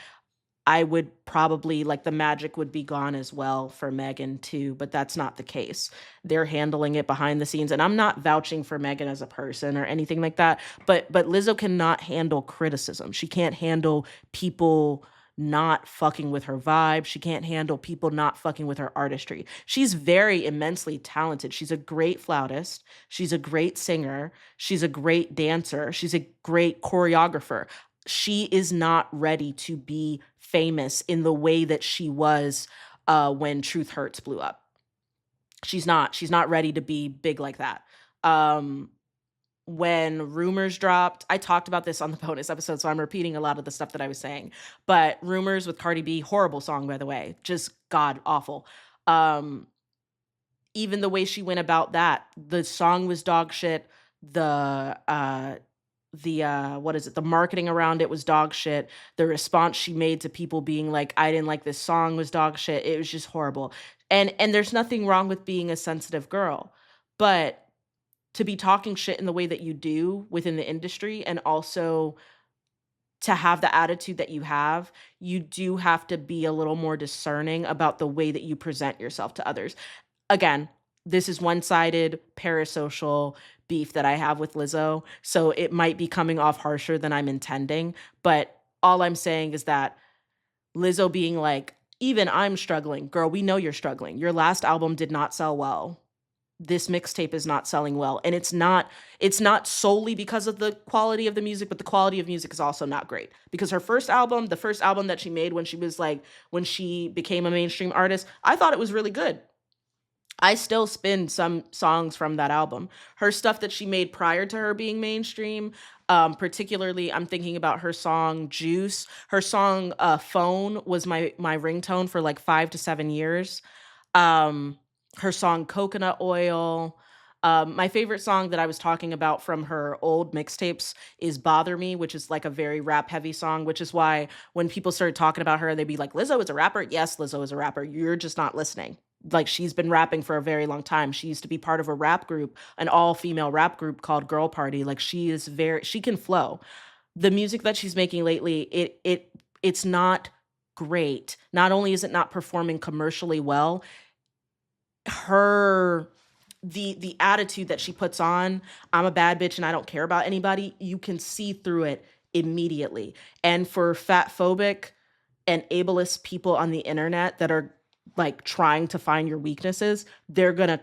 I would probably like the magic would be gone as well for Megan too, but that's not the case. They're handling it behind the scenes, and I'm not vouching for Megan as a person or anything like that, but Lizzo cannot handle criticism. She can't handle people not fucking with her vibe. She can't handle people not fucking with her artistry. She's very immensely talented. She's a great flautist. She's a great singer. She's a great dancer. She's a great choreographer. She is not ready to be famous in the way that she was when Truth Hurts blew up. She's not. She's not ready to be big like that. Um, when Rumors dropped, I talked about this on the bonus episode, so I'm repeating a lot of the stuff that I was saying. But Rumors with Cardi B, horrible song by the way, just god awful. Um, even the way she went about that, the song was dog shit. The what is it? The marketing around it was dog shit. The response she made to people being like, "I didn't like this song," was dog shit. It was just horrible. And there's nothing wrong with being a sensitive girl, but to be talking shit in the way that you do within the industry, and also to have the attitude that you do have to be a little more discerning about the way that you present yourself to others. Again, this is one-sided parasocial beef that I have with Lizzo, so it might be coming off harsher than I'm intending, but all I'm saying is that Lizzo being like, "Even I'm struggling." Girl, we know you're struggling. Your last album did not sell well. This mixtape is not selling well, and it's not solely because of the quality of the music, but the quality of music is also not great. Because her first album, the first album that she made when she became a mainstream artist, I thought it was really good. I still spin some songs from that album. Her stuff that she made prior to her being mainstream, particularly I'm thinking about her song Juice. Her song Phone was my ringtone for like 5 to 7 years. Her song Coconut Oil. My favorite song that I was talking about from her old mixtapes is Bother Me, which is like a very rap heavy song, which is why when people started talking about her, they'd be like, "Lizzo is a rapper." Yes, Lizzo is a rapper. You're just not listening. Like, she's been rapping for a very long time. She used to be part of a rap group, an all female rap group called Girl Party. Like, she can flow. The music that she's making lately, it's not great. Not only is it not performing commercially well, her the attitude that she puts on, "I'm a bad bitch and I don't care about anybody," you can see through it immediately. And for fatphobic and ableist people on the internet that are like trying to find your weaknesses, they're gonna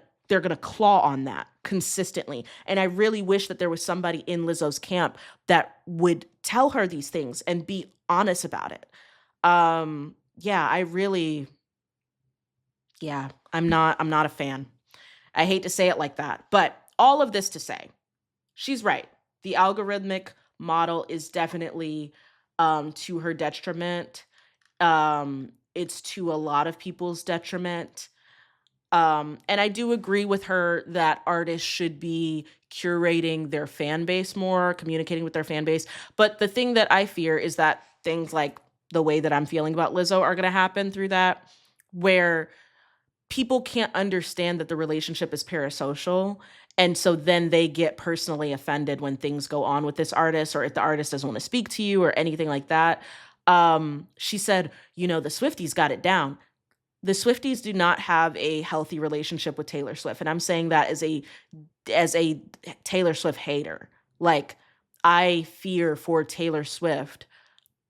claw on that consistently. And I really wish that there was somebody in Lizzo's camp that would tell her these things and be honest about it. Yeah, I really, yeah, I'm not a fan. I hate to say it like that, but all of this to say, she's right. The algorithmic model is definitely to her detriment. It's to a lot of people's detriment. And I do agree with her that artists should be curating their fan base more, communicating with their fan base. But the thing that I fear is that things like the way that I'm feeling about Lizzo are going to happen through that, where people can't understand that the relationship is parasocial. And so then they get personally offended when things go on with this artist, or if the artist doesn't want to speak to you or anything like that. She said, the Swifties got it down. The Swifties do not have a healthy relationship with Taylor Swift. And I'm saying that as a Taylor Swift hater. Like, I fear for Taylor Swift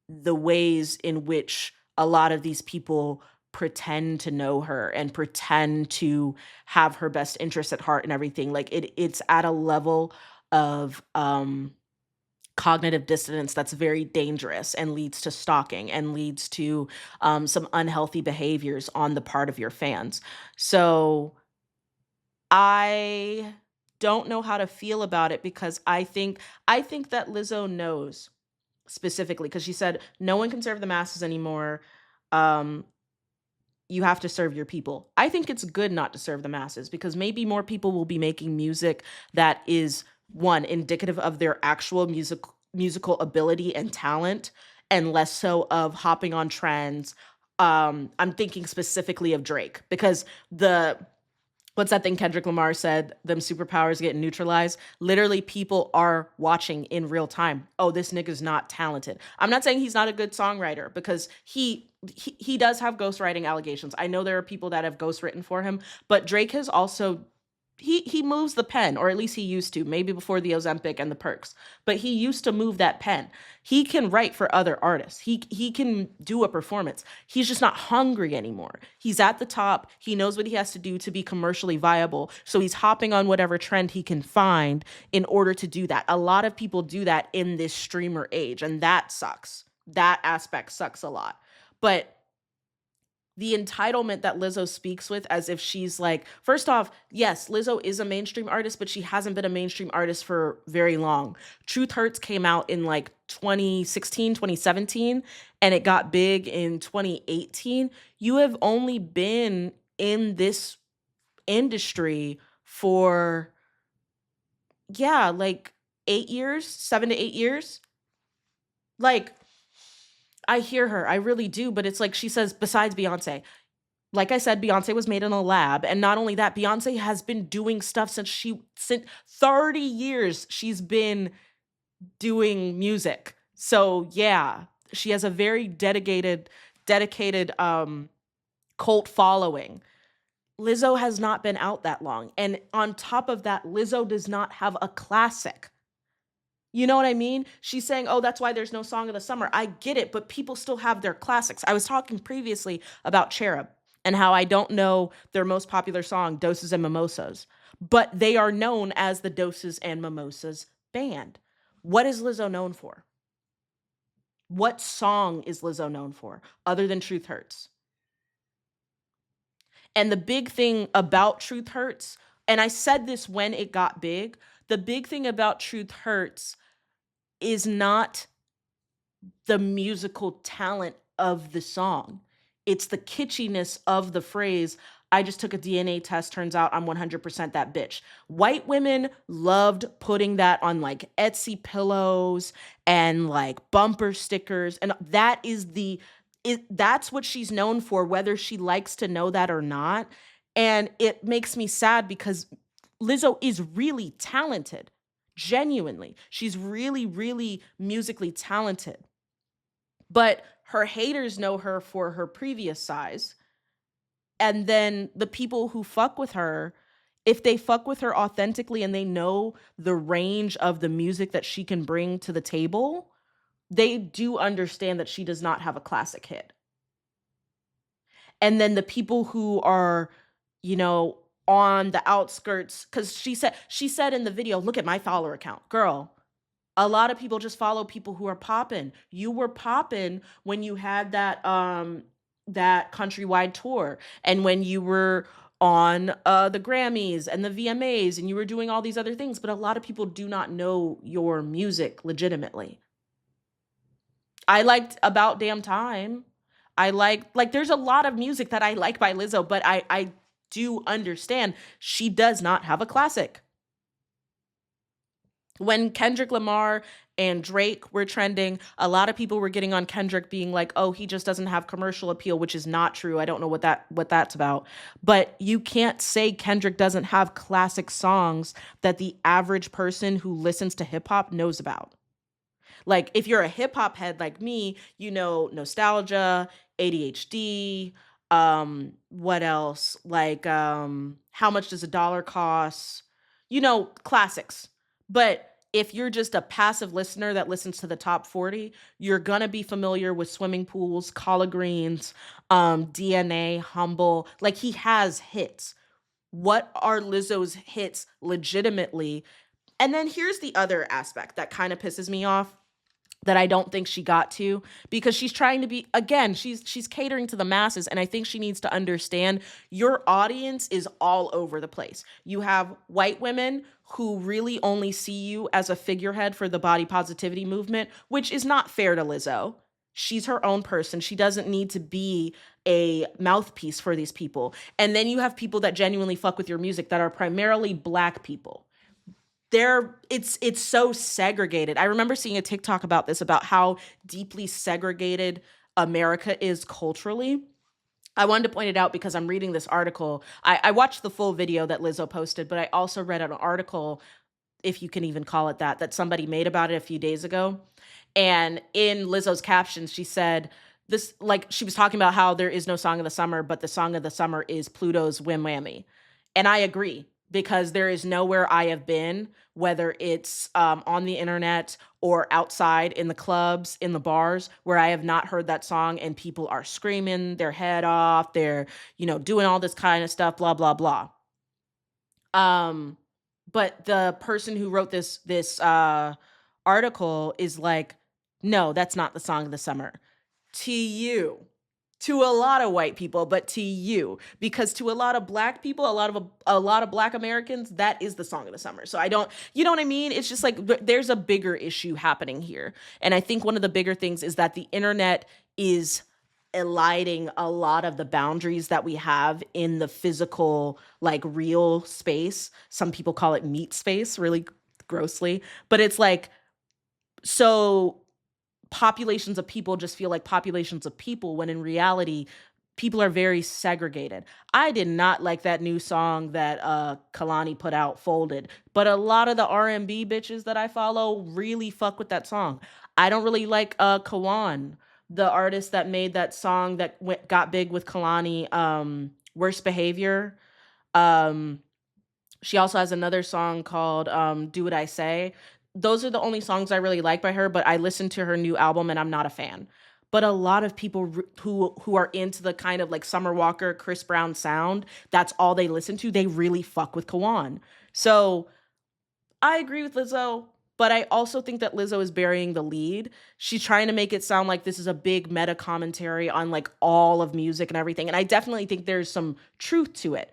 the ways in which a lot of these people pretend to know her and pretend to have her best interests at heart and everything. Like, it's at a level of cognitive dissonance that's very dangerous and leads to stalking and leads to some unhealthy behaviors on the part of your fans. So I don't know how to feel about it, because I think that Lizzo knows specifically, because she said no one can serve the masses anymore. Um, you have to serve your people. I think it's good not to serve the masses, because maybe more people will be making music that is, one, indicative of their actual musical ability and talent, and less so of hopping on trends. I'm thinking specifically of Drake, because the what's that thing Kendrick Lamar said? Them superpowers get neutralized. Literally, people are watching in real time. Oh, this nigga's not talented. I'm not saying he's not a good songwriter, because he does have ghostwriting allegations. I know there are people that have ghostwritten for him, but Drake has also, he moves the pen, or at least he used to, maybe before the Ozempic and the perks, but he used to move that pen. He can write for other artists. He can do a performance. He's just not hungry anymore. He's at the top. He knows what he has to do to be commercially viable. So he's hopping on whatever trend he can find in order to do that. A lot of people do that in this streamer age, and that sucks. That aspect sucks a lot. But the entitlement that Lizzo speaks with, as if she's like, first off, yes, Lizzo is a mainstream artist, but she hasn't been a mainstream artist for very long. Truth Hurts came out in like 2016, 2017, and it got big in 2018. You have only been in this industry for, yeah, like 8 years, 7 to 8 years. Like, I hear her, I really do, but it's like she says, besides Beyonce. Like I said, Beyonce was made in a lab, and not only that, Beyonce has been doing stuff since 30 years she's been doing music. So, yeah, she has a very dedicated cult following. Lizzo has not been out that long, and on top of that, Lizzo does not have a classic. You know what I mean? She's saying, "Oh, that's why there's no song of the summer." I get it, but people still have their classics. I was talking previously about CHERUB and how I don't know their most popular song, Doses and Mimosas, but they are known as the Doses and Mimosas band. What is Lizzo known for? What song is Lizzo known for other than Truth Hurts? And the big thing about Truth Hurts, and I said this when it got big, the big thing about Truth Hurts is not the musical talent of the song. It's the kitschiness of the phrase, "I just took a DNA test, turns out I'm 100% that bitch." White women loved putting that on like Etsy pillows and like bumper stickers, and that's what she's known for, whether she likes to know that or not. And it makes me sad because Lizzo is really talented. Genuinely. She's really, really musically talented. But her haters know her for her previous size. And then the people who fuck with her, if they fuck with her authentically and they know the range of the music that she can bring to the table, they do understand that she does not have a classic hit. And then the people who are, you know, on the outskirts, because she said in the video, "Look at my follower count." Girl, a lot of people just follow people who are popping. You were popping when you had that countrywide tour, and when you were on the Grammys and the VMAs, and you were doing all these other things, but a lot of people do not know your music legitimately. I liked About Damn Time. I like there's a lot of music that I like by Lizzo, but I do understand she does not have a classic. When Kendrick Lamar and Drake were trending, a lot of people were getting on Kendrick being like, "Oh, he just doesn't have commercial appeal," which is not true. I don't know what that's about. But you can't say Kendrick doesn't have classic songs that the average person who listens to hip hop knows about. Like, if you're a hip hop head like me, you know Nostalgia, ADHD, what else? Like, How Much Does a Dollar Cost? You know, classics. But if you're just a passive listener that listens to the top 40, you're gonna be familiar with Swimming Pools, Collard Greens, DNA, Humble. Like, he has hits. What are Lizzo's hits legitimately? And then here's the other aspect that kind of pisses me off that I don't think she got to, because she's trying to be, again, she's catering to the masses, and I think she needs to understand your audience is all over the place. You have white women who really only see you as a figurehead for the body positivity movement, which is not fair to Lizzo. She's her own person. She doesn't need to be a mouthpiece for these people. And then you have people that genuinely fuck with your music that are primarily Black people. It's so segregated. I remember seeing a TikTok about this, about how deeply segregated America is culturally. I wanted to point it out because I'm reading this article. I watched the full video that Lizzo posted, but I also read an article, if you can even call it that somebody made about it a few days ago. And in Lizzo's captions, she said this, like, she was talking about how there is no song of the summer, but the song of the summer is Pluto's Whim Whammy. And I agree, because there is nowhere I have been, whether it's on the internet or outside in the clubs, in the bars, where I have not heard that song and people are screaming their head off. They're, doing all this kind of stuff, blah, blah, blah. But the person who wrote this article is like, "No, that's not the song of the summer." To you, to a lot of white people, but to you, because to a lot of Black people, a lot of Black Americans, that is the song of the summer. So I don't, you know what I mean? It's just like there's a bigger issue happening here, and I think one of the bigger things is that the internet is eliding a lot of the boundaries that we have in the physical, like real space. Some people call it meat space, really grossly, but it's like, so populations of people just feel like populations of people when in reality people are very segregated. I did not like that new song that Kalani put out, Folded, but a lot of the R&B bitches that I follow really fuck with that song. I don't really like Kawan, the artist that made that song that got big with Kalani, Worst Behavior. Um she also has another song called Do What I Say. Those are the only songs I really like by her, but I listened to her new album and I'm not a fan. But a lot of people who are into the kind of like Summer Walker, Chris Brown sound, that's all they listen to. They really fuck with Kawan. So I agree with Lizzo, but I also think that Lizzo is burying the lead. She's trying to make it sound like this is a big meta commentary on like all of music and everything. And I definitely think there's some truth to it.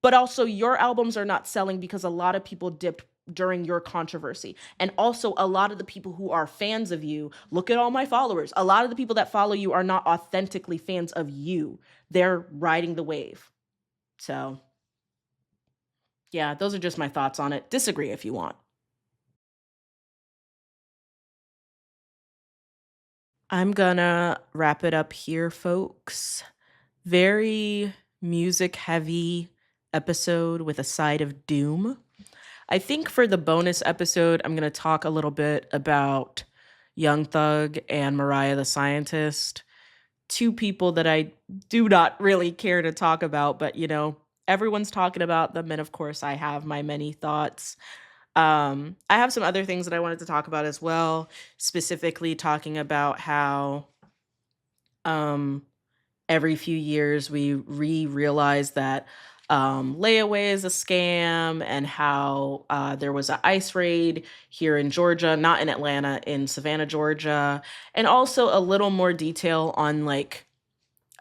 But also, your albums are not selling because a lot of people dipped during your controversy. And also, a lot of the people who are fans of you, look at all my followers. A lot of the people that follow you are not authentically fans of you. They're riding the wave. So, yeah, those are just my thoughts on it. Disagree if you want. I'm gonna wrap it up here, folks. Very music heavy episode with a side of doom. I think for the bonus episode, I'm going to talk a little bit about Young Thug and Mariah the Scientist, two people that I do not really care to talk about, but everyone's talking about them. And of course, I have my many thoughts. I have some other things that I wanted to talk about as well, specifically talking about how um, every few years we realize that layaway is a scam, and how there was an ICE raid here in Georgia, not in Atlanta, in Savannah, Georgia. And also a little more detail on, like,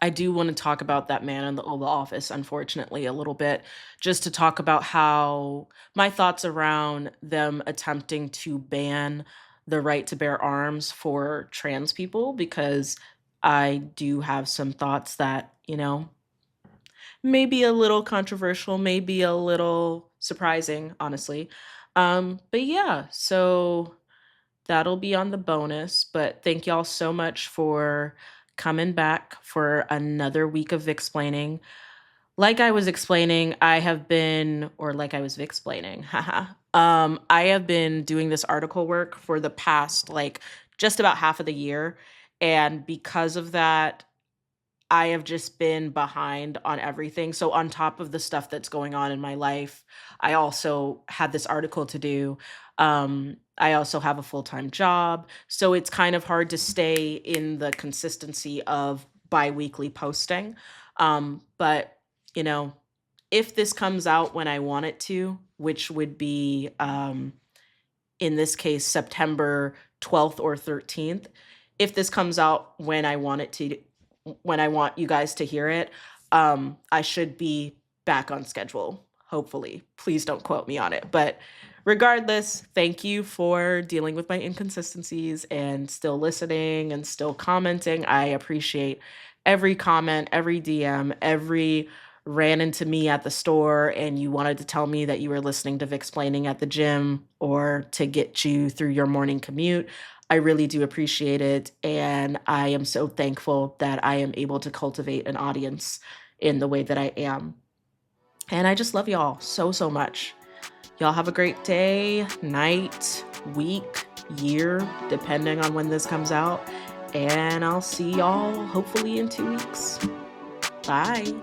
I do want to talk about that man in the Oval Office, unfortunately, a little bit, just to talk about how my thoughts around them attempting to ban the right to bear arms for trans people, because I do have some thoughts that, maybe a little controversial, maybe a little surprising, honestly. But yeah, so that'll be on the bonus. But thank y'all so much for coming back for another week of Vicsplaining. Like I was explaining, I have been, or like I was Vicsplaining, haha. I have been doing this article work for the past, like, just about half of the year. And because of that, I have just been behind on everything. So on top of the stuff that's going on in my life, I also had this article to do. I also have a full-time job. So it's kind of hard to stay in the consistency of bi-weekly posting. But, if this comes out when I want it to, which would be, in this case, September 12th or 13th, if this comes out when I want it to, when I want you guys to hear it, I should be back on schedule, hopefully. Please don't quote me on it. But regardless, thank you for dealing with my inconsistencies and still listening and still commenting. I appreciate every comment, every DM, every ran into me at the store and you wanted to tell me that you were listening to Vicsplaining at the gym or to get you through your morning commute. I really do appreciate it. And I am so thankful that I am able to cultivate an audience in the way that I am. And I just love y'all so, so much. Y'all have a great day, night, week, year, depending on when this comes out. And I'll see y'all hopefully in 2 weeks. Bye.